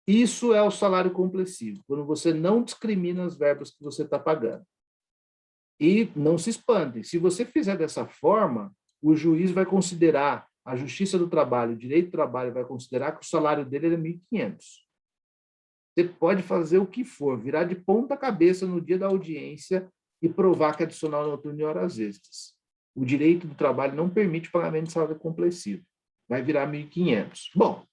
Isso é o salário complessivo, quando você não discrimina as verbas que você está pagando. E não se espantem, se você fizer dessa forma, o juiz vai considerar, a Justiça do Trabalho, o Direito do Trabalho vai considerar que o salário dele é 1.500. Você pode fazer o que for, virar de ponta cabeça no dia da audiência e provar que é adicional noturno e horas extras. O Direito do Trabalho não permite pagamento de salário complessivo. Vai virar 1.500. Bom,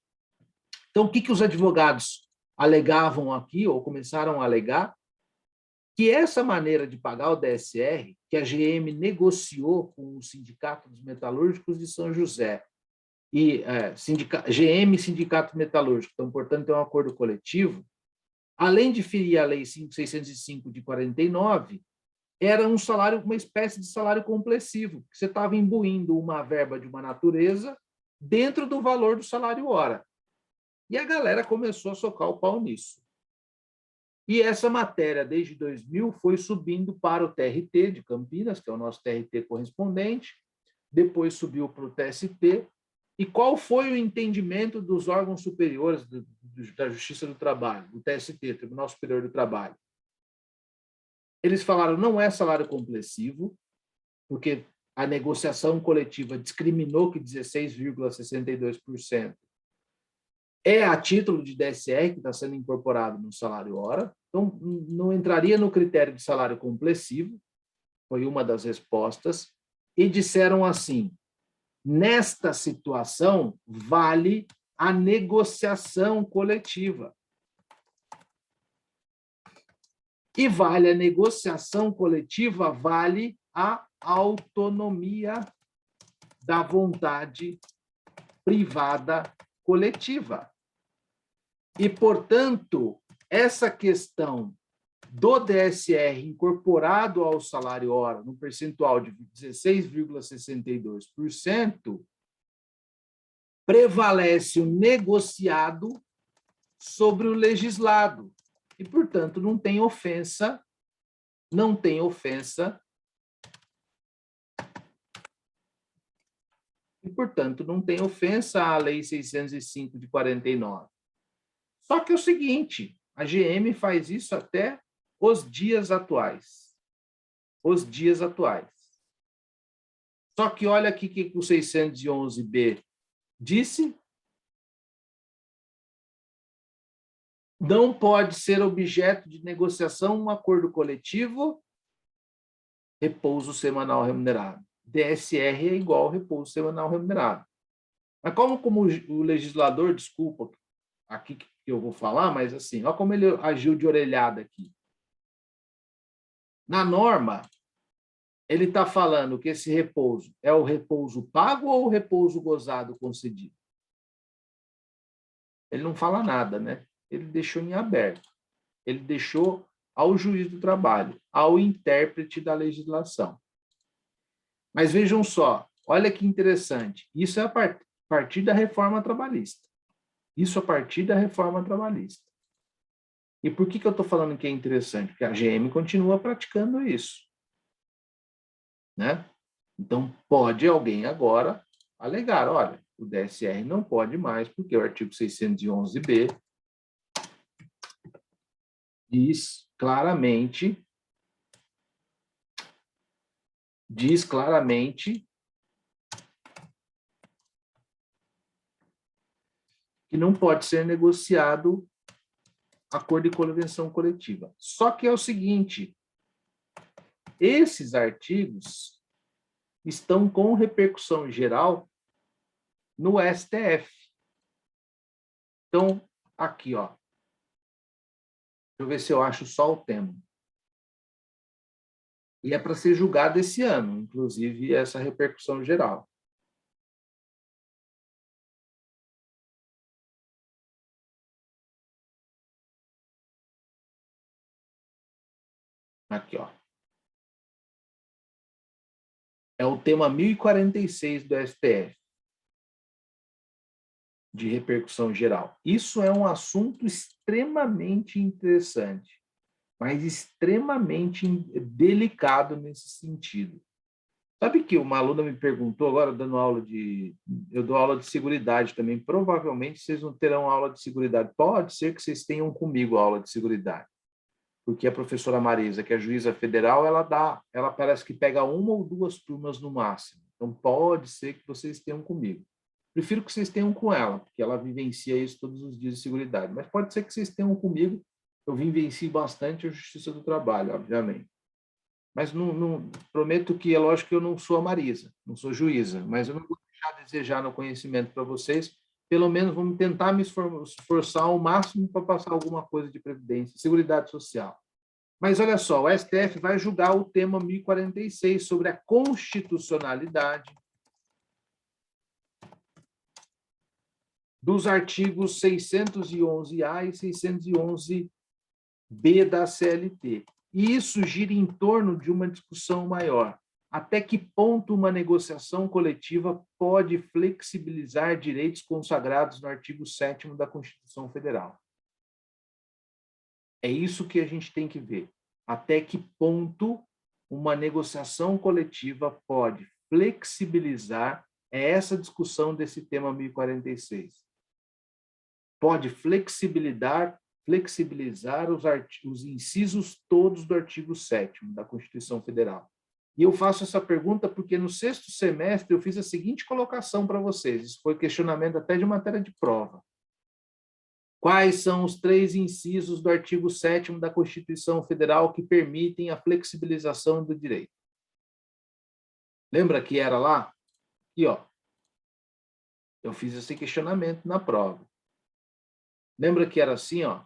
então o que os advogados alegavam aqui, ou começaram a alegar? Que essa maneira de pagar o DSR, que a GM negociou com o Sindicato dos Metalúrgicos de São José, e GM e Sindicato Metalúrgico, então, portanto, é um acordo coletivo, além de ferir a Lei 5.605 de 49, era um salário, uma espécie de salário complessivo, que você estava imbuindo uma verba de uma natureza dentro do valor do salário hora. E a galera começou a socar o pau nisso. E essa matéria, desde 2000, foi subindo para o TRT de Campinas, que é o nosso TRT correspondente, depois subiu para o TST. E qual foi o entendimento dos órgãos superiores da Justiça do Trabalho, do TST, Tribunal Superior do Trabalho? Eles falaram, não é salário complessivo, porque a negociação coletiva discriminou que 16,62% é a título de DSR que está sendo incorporado no salário hora, então não entraria no critério de salário complessivo, foi uma das respostas, e disseram assim, nesta situação vale a negociação coletiva. E vale a negociação coletiva, vale a autonomia da vontade privada coletiva. E, portanto, essa questão do DSR incorporado ao salário hora, no percentual de 16,62%, prevalece o negociado sobre o legislado. E, portanto, não tem ofensa à Lei 605 de 49. Só que é o seguinte, a GM faz isso até os dias atuais. Os dias atuais. Só que olha aqui o que o 611B disse. Não pode ser objeto de negociação um acordo coletivo, repouso semanal remunerado. DSR é igual repouso semanal remunerado. Mas como o legislador, desculpa, aqui que eu vou falar, mas assim, olha como ele agiu de orelhada aqui. Na norma, ele está falando que esse repouso é o repouso pago ou o repouso gozado concedido? Ele não fala nada, né? Ele deixou em aberto. Ele deixou ao juiz do trabalho, ao intérprete da legislação. Mas vejam só, olha que interessante, isso é a partir da reforma trabalhista. Isso a partir da reforma trabalhista. E por que eu estou falando que é interessante? Porque a GM continua praticando isso. Né? Então, pode alguém agora alegar, olha, o DSR não pode mais, porque o artigo 611B diz claramente que não pode ser negociado acordo de convenção coletiva. Só que é o seguinte, esses artigos estão com repercussão geral no STF. Então, aqui, ó. Deixa eu ver se eu acho só o tema. E é para ser julgado esse ano, inclusive essa repercussão geral. Aqui, ó. É o tema 1046 do STF, de repercussão geral. Isso é um assunto extremamente interessante, mas extremamente delicado nesse sentido. Sabe que uma aluna me perguntou agora, eu dou aula de seguridade também, provavelmente vocês não terão aula de seguridade. Pode ser que vocês tenham comigo aula de seguridade, porque a professora Marisa, que é juíza federal, ela parece que pega 1 ou 2 turmas no máximo. Então, pode ser que vocês tenham comigo. Prefiro que vocês tenham com ela, porque ela vivencia isso todos os dias de seguridade. Mas pode ser que vocês tenham comigo. Eu vivencio bastante a justiça do trabalho, obviamente. Mas não prometo que, é lógico que eu não sou a Marisa, não sou juíza, mas eu não vou deixar a desejar no conhecimento para vocês. Pelo menos vamos tentar me esforçar ao máximo para passar alguma coisa de previdência, seguridade social. Mas olha só, o STF vai julgar o tema 1046 sobre a constitucionalidade dos artigos 611-A e 611-B da CLT. E isso gira em torno de uma discussão maior. Até que ponto uma negociação coletiva pode flexibilizar direitos consagrados no artigo 7º da Constituição Federal? É isso que a gente tem que ver. Até que ponto uma negociação coletiva pode flexibilizar essa discussão desse tema 1046. Pode flexibilizar os incisos todos do artigo 7º da Constituição Federal. E eu faço essa pergunta porque no 6º semestre eu fiz a seguinte colocação para vocês, isso foi questionamento até de matéria de prova. Quais são os 3 incisos do artigo 7º da Constituição Federal que permitem a flexibilização do direito? Lembra que era lá? Aqui, ó. Eu fiz esse questionamento na prova. Lembra que era assim, ó?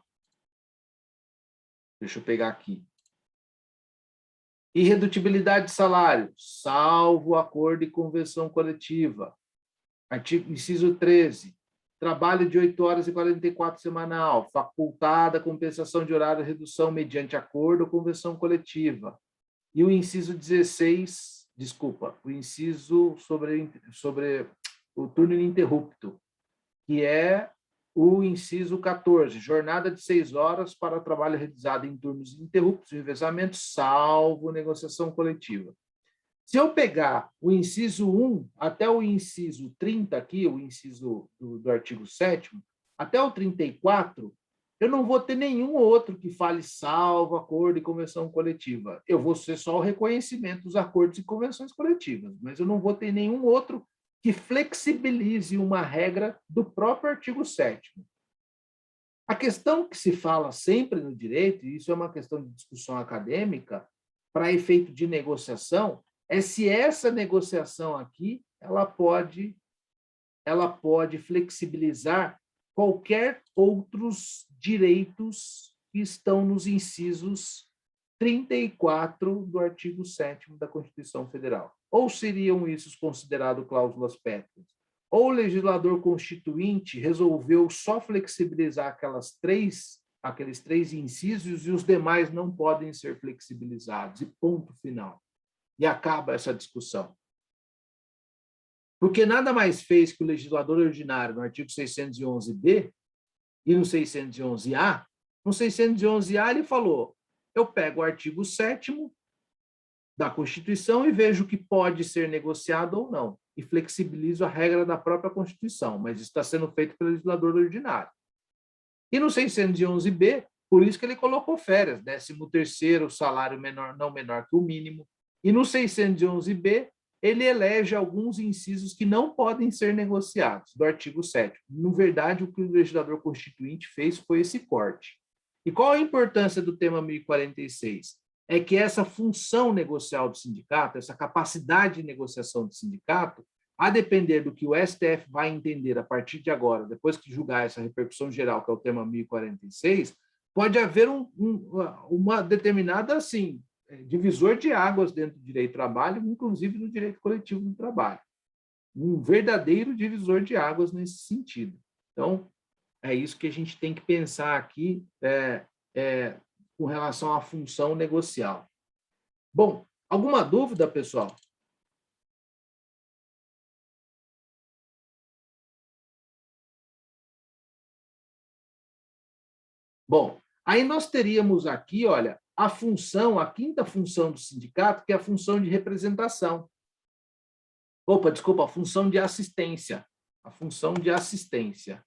Deixa eu pegar aqui. Irredutibilidade de salário, salvo acordo e convenção coletiva. Artigo, inciso 13. Trabalho de 8 horas e 44 semanal, facultada compensação de horário e redução mediante acordo ou convenção coletiva. E o inciso 16, o inciso sobre o turno ininterrupto, que é o inciso 14, jornada de 6 horas para trabalho realizado em turnos ininterruptos e revezamentos, salvo negociação coletiva. Se eu pegar o inciso 1 até o inciso 30 aqui, o inciso do artigo 7º, até o 34, eu não vou ter nenhum outro que fale salvo acordo e convenção coletiva. Eu vou ser só o reconhecimento dos acordos e convenções coletivas, mas eu não vou ter nenhum outro que flexibilize uma regra do próprio artigo 7º. A questão que se fala sempre no direito, e isso é uma questão de discussão acadêmica, para efeito de negociação, é se essa negociação aqui ela pode flexibilizar qualquer outros direitos que estão nos incisos 34 do artigo 7º da Constituição Federal. Ou seriam isso considerados cláusulas pétreas? Ou o legislador constituinte resolveu só flexibilizar aqueles 3 incisos e os demais não podem ser flexibilizados, e ponto final. E acaba essa discussão. Porque nada mais fez que o legislador ordinário, no artigo 611-B e no 611-A, no 611-A ele falou, eu pego o artigo 7º da Constituição e vejo o que pode ser negociado ou não, e flexibilizo a regra da própria Constituição, mas isso está sendo feito pelo legislador ordinário. E no 611-B, por isso que ele colocou férias, 13º, salário menor, não menor que o mínimo, e no 611-B, ele elege alguns incisos que não podem ser negociados, do artigo 7º. Na verdade, o que o legislador constituinte fez foi esse corte. E qual a importância do tema 1046? É que essa função negocial do sindicato, essa capacidade de negociação do sindicato, a depender do que o STF vai entender a partir de agora, depois que julgar essa repercussão geral, que é o tema 1046, pode haver uma determinada, assim, divisor de águas dentro do direito do trabalho, inclusive no direito coletivo do trabalho. Um verdadeiro divisor de águas nesse sentido. Então, é isso que a gente tem que pensar aqui com relação à função negocial. Bom, alguma dúvida, pessoal? Bom, aí nós teríamos aqui, olha, a 5ª função do sindicato, que é a função de representação. Opa, desculpa, a função de assistência. A função de assistência.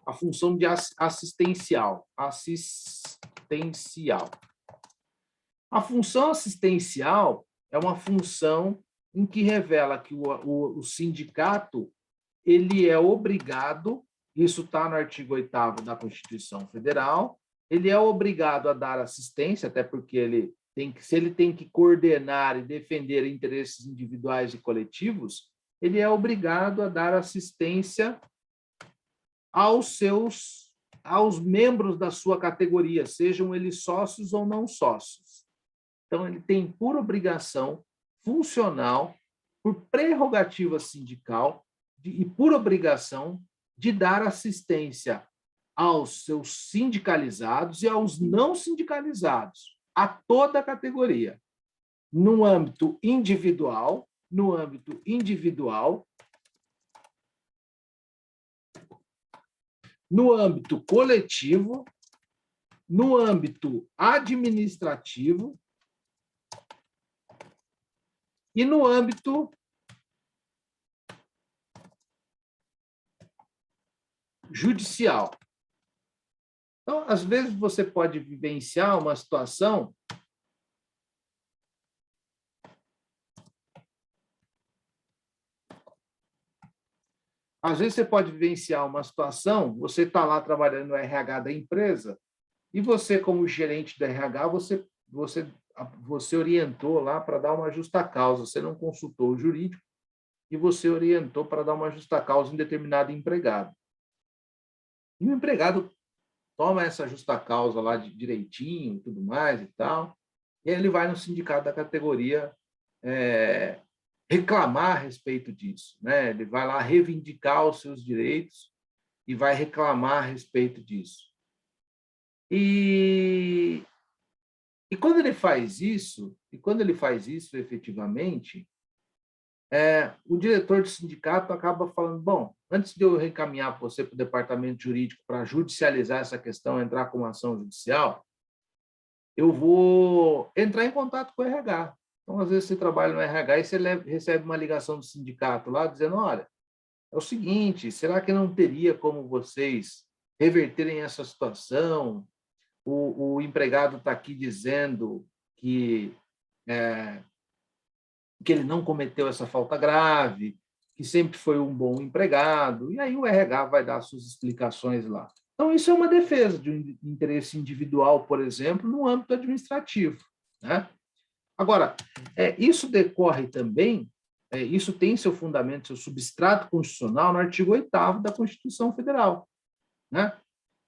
A função de assistencial. Assistencial. A função assistencial é uma função em que revela que o sindicato ele é obrigado, isso está no artigo 8º da Constituição Federal, ele é obrigado a dar assistência, até porque se ele tem que coordenar e defender interesses individuais e coletivos, ele é obrigado a dar assistência aos membros da sua categoria, sejam eles sócios ou não sócios. Então, ele tem por obrigação funcional, por prerrogativa sindical e por obrigação de dar assistência aos seus sindicalizados e aos não sindicalizados, a toda a categoria, no âmbito individual, no âmbito coletivo, no âmbito administrativo e no âmbito judicial. Então, às vezes, você pode vivenciar uma situação você está lá trabalhando no RH da empresa e você, como gerente do RH, você orientou lá para dar uma justa causa, você não consultou o jurídico e você orientou para dar uma justa causa em determinado empregado. E o empregado toma essa justa causa lá direitinho e tudo mais e tal, e aí ele vai no sindicato da categoria reclamar a respeito disso, né? Ele vai lá reivindicar os seus direitos e vai reclamar a respeito disso. E quando ele faz isso, efetivamente, o diretor do sindicato acaba falando, bom, antes de eu reencaminhar você para o departamento jurídico para judicializar essa questão, entrar com uma ação judicial, eu vou entrar em contato com o RH. Então, às vezes, você trabalha no RH e você recebe uma ligação do sindicato lá dizendo, olha, é o seguinte, será que não teria como vocês reverterem essa situação? O empregado está aqui dizendo que ele não cometeu essa falta grave, que sempre foi um bom empregado, e aí o RH vai dar suas explicações lá. Então, isso é uma defesa de um interesse individual, por exemplo, no âmbito administrativo, né? Agora, isso decorre também, isso tem seu fundamento, seu substrato constitucional no artigo 8º da Constituição Federal, né?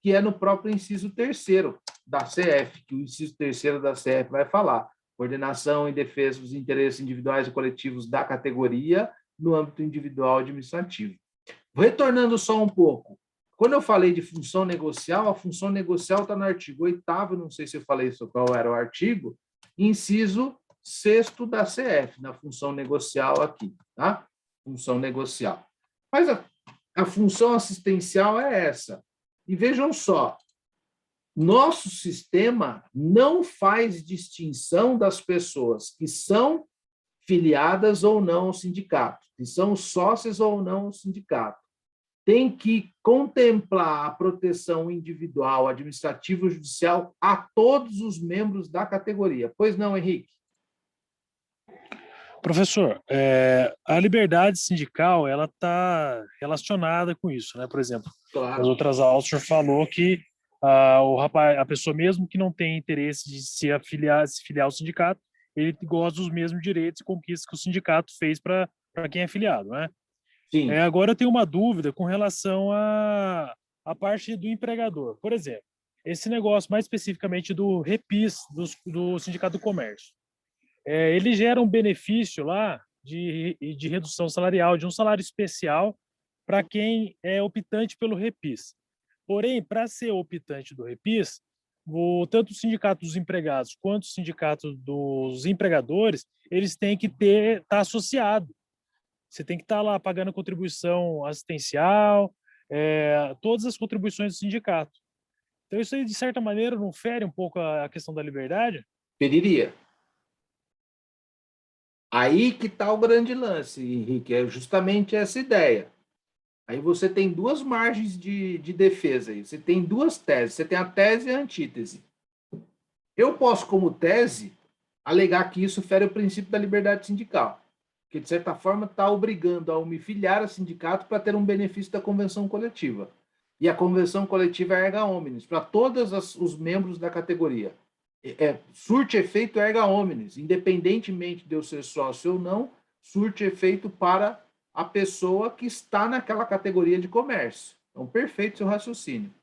Que é no próprio inciso 3º da CF, que o inciso 3º da CF vai falar, coordenação e defesa dos interesses individuais e coletivos da categoria no âmbito individual administrativo. Retornando só um pouco, quando eu falei de função negocial, a função negocial está no artigo 8º, não sei se eu falei sobre qual era o artigo, inciso 6º da CF, na função negocial aqui, tá? Função negocial. Mas a função assistencial é essa. E vejam só, nosso sistema não faz distinção das pessoas que são filiadas ou não ao sindicato, que são sócias ou não ao sindicato. Tem que contemplar a proteção individual, administrativa e judicial a todos os membros da categoria. Pois não, Henrique? Professor, a liberdade sindical ela está relacionada com isso, né? Por exemplo, Claro. nas outras aulas o senhor falou que a pessoa mesmo que não tem interesse de se filiar ao sindicato, ele goza dos mesmos direitos e conquistas que o sindicato fez para quem é filiado, né? Sim. Agora eu tenho uma dúvida com relação à parte do empregador. Por exemplo, esse negócio mais especificamente do REPIS, do Sindicato do Comércio. Ele gera um benefício lá de redução salarial, de um salário especial para quem é optante pelo REPIS. Porém, para ser optante do REPIS, tanto o sindicato dos empregados quanto o sindicato dos empregadores, eles têm que estar associado. Você tem que estar lá pagando contribuição assistencial, todas as contribuições do sindicato. Então, isso aí, de certa maneira, não fere um pouco a questão da liberdade? Pediria. Aí que está o grande lance, Henrique, é justamente essa ideia. Aí você tem duas margens de defesa. Aí. Você tem duas teses. Você tem a tese e a antítese. Eu posso, como tese, alegar que isso fere o princípio da liberdade sindical, que, de certa forma, está obrigando a me filiar a sindicato para ter um benefício da convenção coletiva. E a convenção coletiva é erga omnes, para todos os membros da categoria. Surte efeito erga omnes, independentemente de eu ser sócio ou não, surte efeito para a pessoa que está naquela categoria de comércio. Então, perfeito seu raciocínio.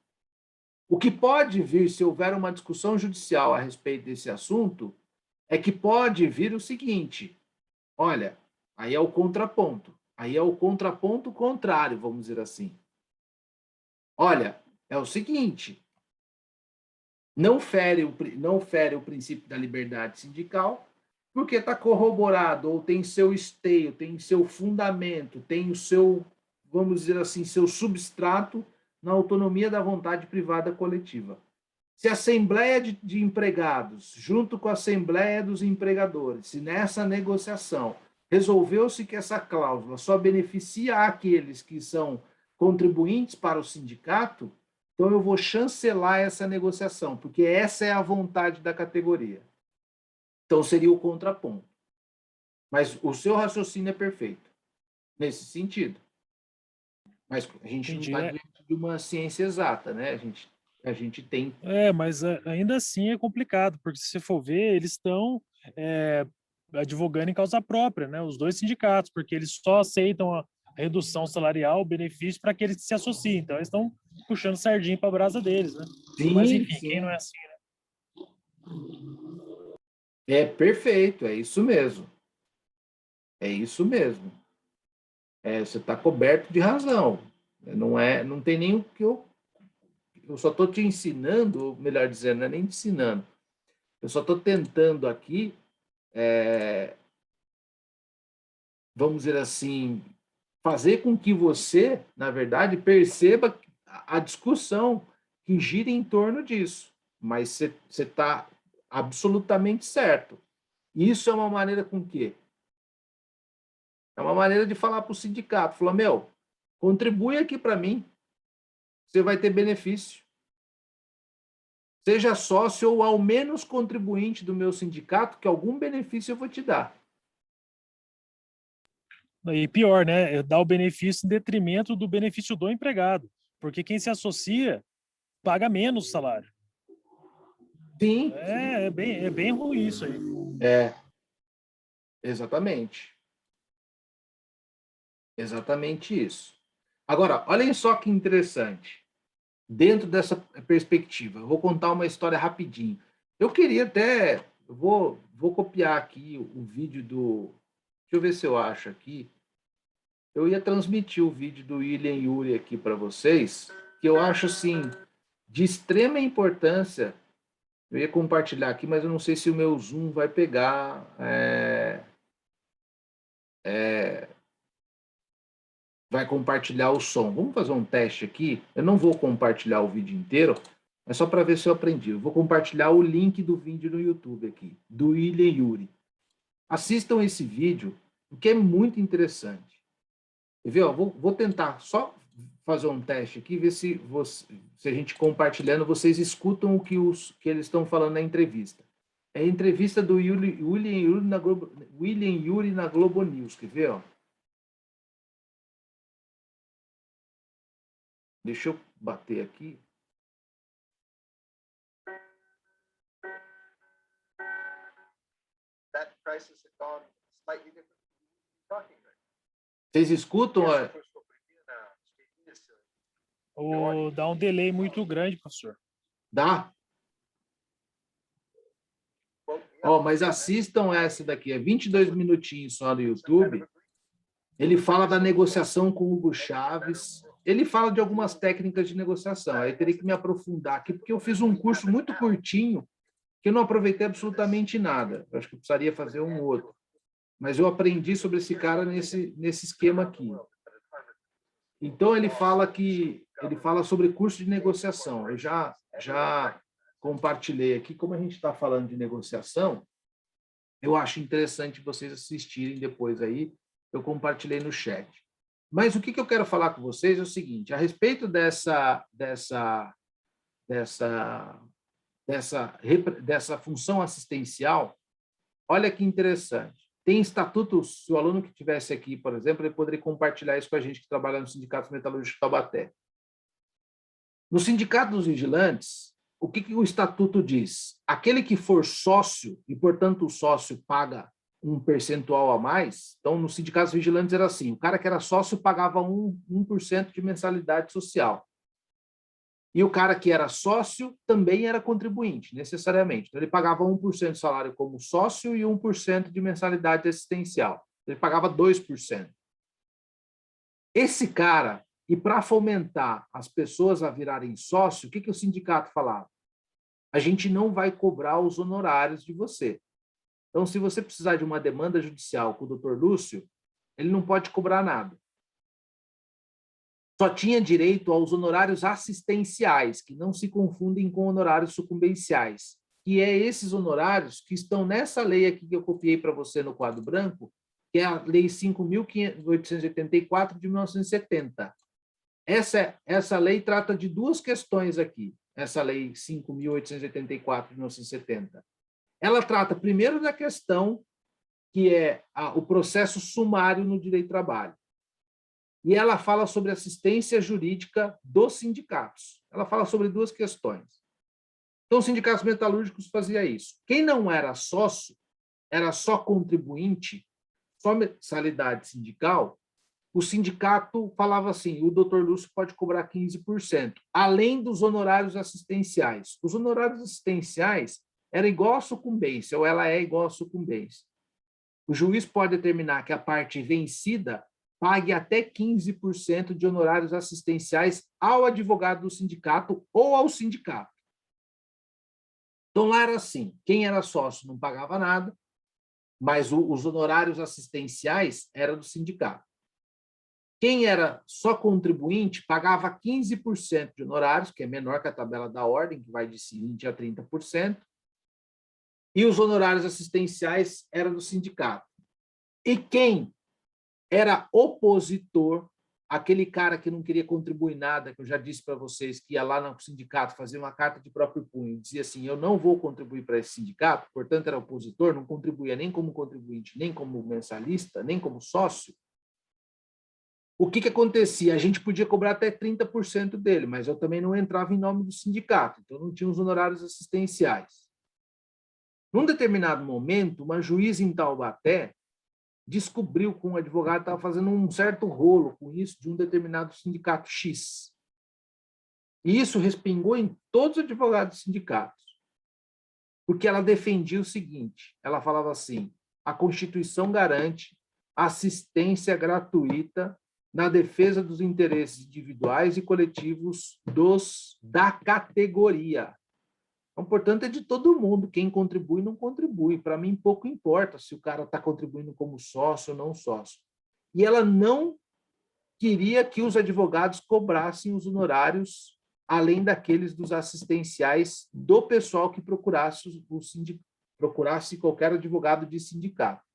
O que pode vir, se houver uma discussão judicial a respeito desse assunto, é que pode vir o seguinte: olha, aí é o contraponto. Aí é o contraponto contrário, vamos dizer assim. Olha, é o seguinte: não fere o princípio da liberdade sindical, porque está corroborado, ou tem seu esteio, tem seu fundamento, tem o seu, vamos dizer assim, seu substrato na autonomia da vontade privada coletiva. Se a Assembleia de Empregados, junto com a Assembleia dos Empregadores, se nessa negociação resolveu-se que essa cláusula só beneficia aqueles que são contribuintes para o sindicato, então eu vou chancelar essa negociação, porque essa é a vontade da categoria. Então seria o contraponto. Mas o seu raciocínio é perfeito, nesse sentido. Mas a gente não está diante de uma ciência exata, né? A gente tem... Mas ainda assim é complicado, porque se você for ver, eles estão advogando em causa própria, né? Os dois sindicatos, porque eles só aceitam a redução salarial, o benefício para aqueles que se associem. Então, eles estão puxando sardinha para a brasa deles, né? Sim, mas, enfim, sim. Quem não é assim, né? É perfeito, é isso mesmo. É isso mesmo. Você está coberto de razão. Não tem nem o que eu só estou te ensinando, ou melhor dizendo, não é nem te ensinando. Eu só estou tentando aqui, vamos dizer assim, fazer com que você, na verdade, perceba a discussão que gira em torno disso. Mas você está absolutamente certo. Isso é uma maneira com que? É uma maneira de falar para o sindicato, falar, meu, contribui aqui para mim, você vai ter benefício. Seja sócio ou ao menos contribuinte do meu sindicato, que algum benefício eu vou te dar. E pior, né? Dá o benefício em detrimento do benefício do empregado, porque quem se associa paga menos salário. Sim. É bem ruim isso aí. Exatamente. Exatamente isso. Agora, olhem só que interessante. Dentro dessa perspectiva, eu vou contar uma história rapidinho. Eu queria até... Eu vou copiar aqui o vídeo do... Deixa eu ver se eu acho aqui. Eu ia transmitir o vídeo do William Yuri aqui para vocês, que eu acho, assim, de extrema importância. Eu ia compartilhar aqui, mas eu não sei se o meu Zoom vai pegar... vai compartilhar o som. Vamos fazer um teste aqui. Eu não vou compartilhar o vídeo inteiro, é só para ver se eu aprendi. Eu vou compartilhar o link do vídeo no YouTube aqui, do William Yuri. Assistam esse vídeo, porque é muito interessante. Quer ver? Vou tentar só fazer um teste aqui, ver se a gente compartilhando, vocês escutam o que eles estão falando na entrevista. É a entrevista do William Yuri na Globo News. Quer ver? Ó? Deixa eu bater aqui. Vocês escutam? Dá um delay muito grande, professor. Dá? Mas assistam essa daqui. É 22 minutinhos só no YouTube. Ele fala da negociação com o Hugo Chávez. Ele fala de algumas técnicas de negociação. Aí eu teria que me aprofundar aqui, porque eu fiz um curso muito curtinho, que eu não aproveitei absolutamente nada. Eu acho que eu precisaria fazer um outro. Mas eu aprendi sobre esse cara nesse esquema aqui. Então, ele fala sobre curso de negociação. Eu já compartilhei aqui, como a gente está falando de negociação, eu acho interessante vocês assistirem depois aí, eu compartilhei no chat. Mas o que eu quero falar com vocês é o seguinte, a respeito dessa função assistencial, olha que interessante. Tem estatutos, se o aluno que estivesse aqui, por exemplo, ele poderia compartilhar isso com a gente que trabalha no Sindicato Metalúrgico de Taubaté. No Sindicato dos Vigilantes, o que o estatuto diz? Aquele que for sócio, e, portanto, o sócio paga um percentual a mais, então, nos sindicatos vigilantes era assim, o cara que era sócio pagava 1% de mensalidade social. E o cara que era sócio também era contribuinte, necessariamente. Então, ele pagava 1% de salário como sócio e 1% de mensalidade assistencial. Ele pagava 2%. Esse cara, e para fomentar as pessoas a virarem sócio, o que o sindicato falava? A gente não vai cobrar os honorários de você. Então, se você precisar de uma demanda judicial com o doutor Lúcio, ele não pode cobrar nada. Só tinha direito aos honorários assistenciais, que não se confundem com honorários sucumbenciais, que é esses honorários que estão nessa lei aqui que eu copiei para você no quadro branco, que é a Lei 5.884 de 1970. Essa lei trata de duas questões aqui, essa Lei 5.884 de 1970. Ela trata primeiro da questão que é o processo sumário no direito do trabalho. E ela fala sobre assistência jurídica dos sindicatos. Ela fala sobre duas questões. Então, os sindicatos metalúrgicos faziam isso. Quem não era sócio, era só contribuinte, só mensalidade sindical, o sindicato falava assim, o doutor Lúcio pode cobrar 15%, além dos honorários assistenciais. Os honorários assistenciais era igual a sucumbência, ou ela é igual a sucumbência. O juiz pode determinar que a parte vencida pague até 15% de honorários assistenciais ao advogado do sindicato ou ao sindicato. Então, lá era assim, quem era sócio não pagava nada, mas os honorários assistenciais eram do sindicato. Quem era só contribuinte pagava 15% de honorários, que é menor que a tabela da ordem, que vai de 20% a 30%, e os honorários assistenciais eram do sindicato. E quem era opositor, aquele cara que não queria contribuir nada, que eu já disse para vocês, que ia lá no sindicato fazer uma carta de próprio punho, dizia assim, eu não vou contribuir para esse sindicato, portanto era opositor, não contribuía nem como contribuinte, nem como mensalista, nem como sócio. O que acontecia? A gente podia cobrar até 30% dele, mas eu também não entrava em nome do sindicato, então não tinha os honorários assistenciais. Num determinado momento, uma juíza em Taubaté descobriu que um advogado estava fazendo um certo rolo com isso de um determinado sindicato X. E isso respingou em todos os advogados sindicatos. Porque ela defendia o seguinte, ela falava assim, a Constituição garante assistência gratuita na defesa dos interesses individuais e coletivos da categoria. Então, portanto, é de todo mundo. Quem contribui, não contribui. Para mim, pouco importa se o cara está contribuindo como sócio ou não sócio. E ela não queria que os advogados cobrassem os honorários, além daqueles dos assistenciais do pessoal que procurasse qualquer advogado de sindicato.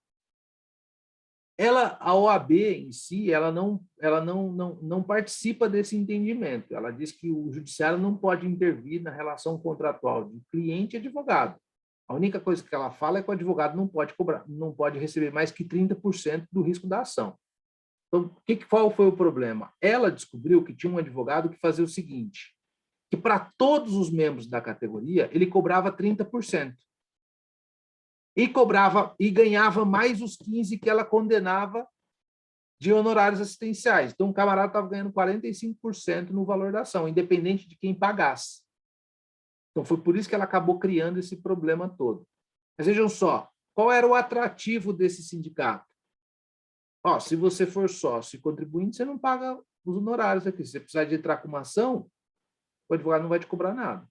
A OAB em si, ela não participa desse entendimento. Ela diz que o judiciário não pode intervir na relação contratual de cliente e advogado. A única coisa que ela fala é que o advogado não pode cobrar, não pode receber mais que 30% do risco da ação. Então, qual foi o problema? Ela descobriu que tinha um advogado que fazia o seguinte, que para todos os membros da categoria, ele cobrava 30%. E ganhava mais os 15% que ela condenava de honorários assistenciais. Então, o camarada estava ganhando 45% no valor da ação, independente de quem pagasse. Então, foi por isso que ela acabou criando esse problema todo. Mas vejam só, qual era o atrativo desse sindicato? Se você for sócio e contribuinte, você não paga os honorários aqui. Se você precisar de entrar com uma ação, o advogado não vai te cobrar nada.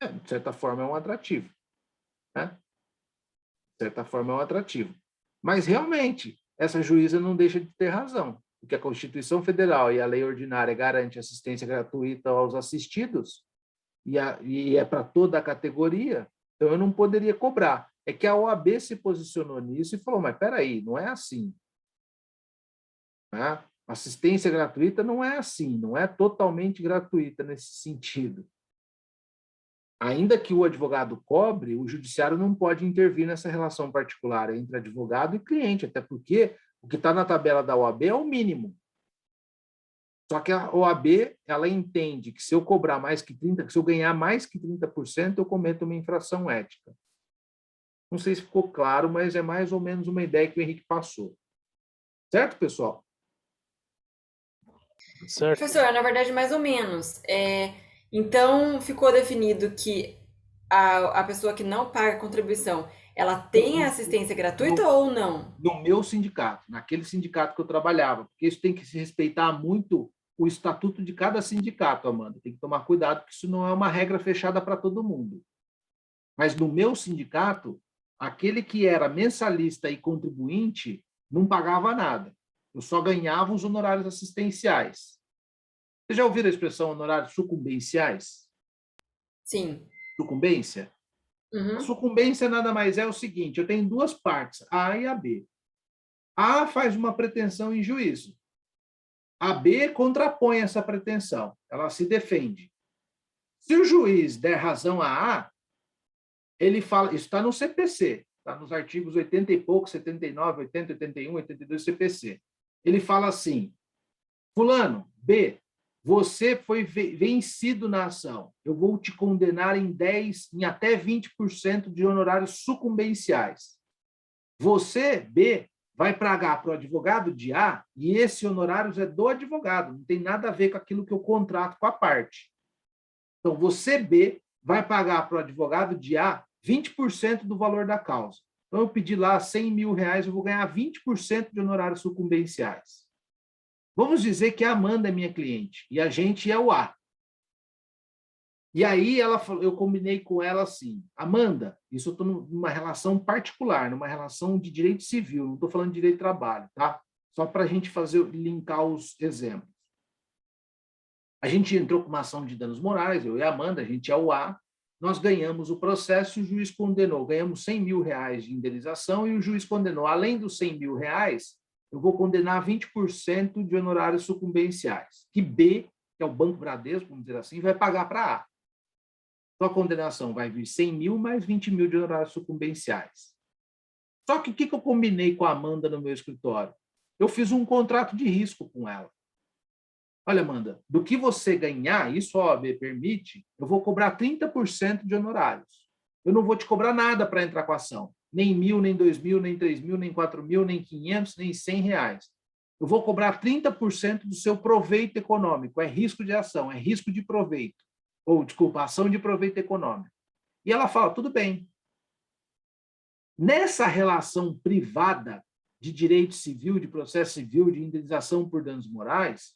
De certa forma, é um atrativo. Né? De certa forma, é um atrativo. Mas, realmente, essa juíza não deixa de ter razão. porque a Constituição Federal e a lei ordinária garante assistência gratuita aos assistidos, e é para toda a categoria, então eu não poderia cobrar. É que a OAB se posicionou nisso e falou, mas espera aí, não é assim. Né? Assistência gratuita não é assim, não é totalmente gratuita nesse sentido. Ainda que o advogado cobre, o judiciário não pode intervir nessa relação particular entre advogado e cliente, até porque o que está na tabela da OAB é o mínimo. Só que a OAB, ela entende que se eu cobrar mais que 30%, se eu ganhar mais que 30%, eu cometo uma infração ética. Não sei se ficou claro, mas é mais ou menos uma ideia que o Henrique passou. Certo, pessoal? Certo. Professor, na verdade, mais ou menos. Então, ficou definido que a pessoa que não paga contribuição, ela tem assistência gratuita ou não? No meu sindicato, naquele sindicato que eu trabalhava, porque isso tem que se respeitar muito o estatuto de cada sindicato, Amanda. Tem que tomar cuidado, porque isso não é uma regra fechada para todo mundo. Mas no meu sindicato, aquele que era mensalista e contribuinte não pagava nada. Eu só ganhava os honorários assistenciais. Vocês já ouviram a expressão honorários sucumbenciais? Sim. Sucumbência? Uhum. A sucumbência nada mais é o seguinte, eu tenho duas partes, A e a B. A A faz uma pretensão em juízo. A B contrapõe essa pretensão, ela se defende. Se o juiz der razão a A, ele fala, isso está no CPC, está nos artigos 80 e pouco, 79, 80, 81, 82 do CPC. Ele fala assim, fulano, B, você foi vencido na ação, eu vou te condenar em até 20% de honorários sucumbenciais. Você, B, vai pagar para o advogado de A, e esse honorário é do advogado, não tem nada a ver com aquilo que eu contrato com a parte. Então, você, B, vai pagar para o advogado de A 20% do valor da causa. Então, eu pedi lá R$100 mil, eu vou ganhar 20% de honorários sucumbenciais. Vamos dizer que a Amanda é minha cliente e a gente é o A. E aí eu combinei com ela assim, Amanda, isso eu estou numa relação particular, numa relação de direito civil, não estou falando de direito de trabalho, tá? Só para a gente linkar os exemplos. A gente entrou com uma ação de danos morais, eu e a Amanda, a gente é o A, nós ganhamos o processo e o juiz condenou, ganhamos R$100 mil de indenização e o juiz condenou, além dos R$100 mil, eu vou condenar 20% de honorários sucumbenciais, que B, que é o Banco Bradesco, vamos dizer assim, vai pagar para A. Então, a condenação vai vir 100 mil mais 20 mil de honorários sucumbenciais. Só que o que eu combinei com a Amanda no meu escritório? Eu fiz um contrato de risco com ela. Olha, Amanda, do que você ganhar, isso a OAB permite, eu vou cobrar 30% de honorários. Eu não vou te cobrar nada para entrar com a ação. Nem 1.000, nem 2.000, nem 3.000, nem 4.000, nem 500, nem R$100. Eu vou cobrar 30% do seu proveito econômico. É risco de ação, é risco de proveito. Ou, desculpa, ação de proveito econômico. E ela fala, tudo bem. Nessa relação privada de direito civil, de processo civil, de indenização por danos morais,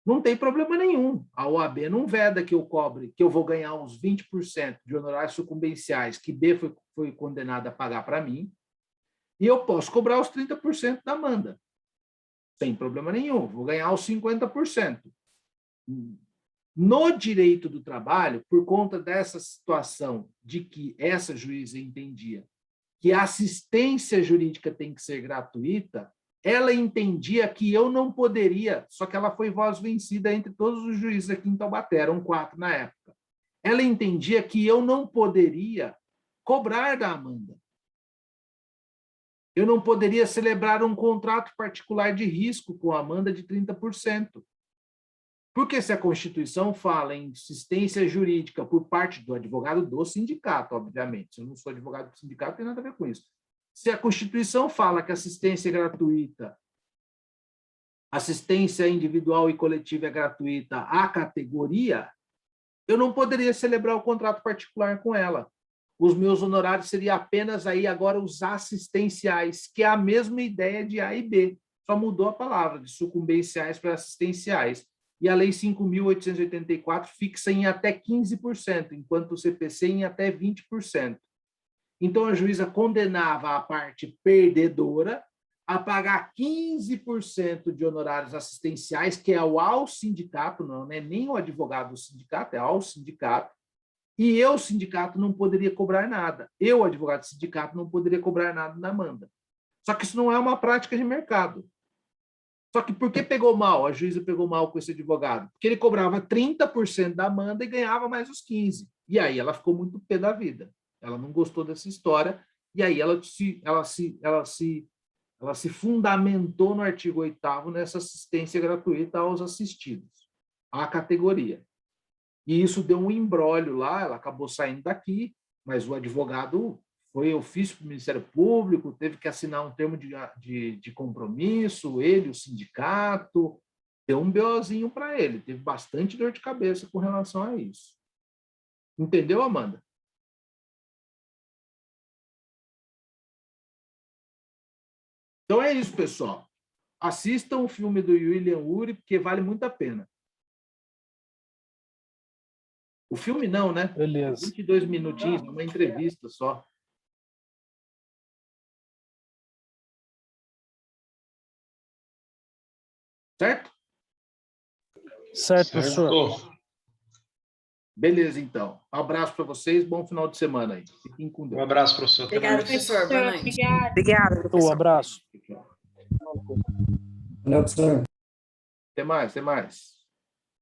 não tem problema nenhum. A OAB não veda que eu cobre, que eu vou ganhar uns 20% de honorários sucumbenciais que B foi condenado a pagar para mim, e eu posso cobrar os 30% da Amanda. Sem problema nenhum, vou ganhar os 50%. No direito do trabalho, por conta dessa situação de que essa juíza entendia que a assistência jurídica tem que ser gratuita, ela entendia que eu não poderia, só que ela foi voz vencida entre todos os juízes aqui em Taubaté, eram 4 na época. Ela entendia que eu não poderia cobrar da Amanda. Eu não poderia celebrar um contrato particular de risco com a Amanda de 30%. Porque se a Constituição fala em assistência jurídica por parte do advogado do sindicato, obviamente, se eu não sou advogado do sindicato, não tem nada a ver com isso. Se a Constituição fala que assistência é gratuita, assistência individual e coletiva é gratuita à categoria, eu não poderia celebrar o contrato particular com ela. Os meus honorários seriam apenas aí agora os assistenciais, que é a mesma ideia de A e B, só mudou a palavra, de sucumbenciais para assistenciais. E a Lei 5.884 fixa em até 15%, enquanto o CPC em até 20%. Então, a juíza condenava a parte perdedora a pagar 15% de honorários assistenciais, que é ao sindicato, não é nem o advogado do sindicato, é ao sindicato, e eu, sindicato, não poderia cobrar nada. Eu, advogado do sindicato, não poderia cobrar nada da Amanda. Só que isso não é uma prática de mercado. Só que por que pegou mal? A juíza pegou mal com esse advogado? Porque ele cobrava 30% da Amanda e ganhava mais os 15%. E aí ela ficou muito pé da vida. Ela não gostou dessa história, e aí ela se fundamentou no artigo 8º nessa assistência gratuita aos assistidos, à categoria. E isso deu um imbróglio lá, ela acabou saindo daqui, mas o advogado foi ofício para o Ministério Público, teve que assinar um termo de compromisso, ele, o sindicato, deu um BOzinho para ele, teve bastante dor de cabeça com relação a isso. Entendeu, Amanda? Então é isso, pessoal. Assistam o filme do William Ury, porque vale muito a pena. O filme não, né? Beleza. 22 minutinhos, uma entrevista só. Certo? Certo, professor. Certo. Beleza, então. Um abraço para vocês, bom final de semana aí. Fiquem com Deus. Um abraço, professor. Até Obrigada, mais. professor. Boa noite. Obrigada. Obrigada, Um professor. abraço. Até mais, até mais.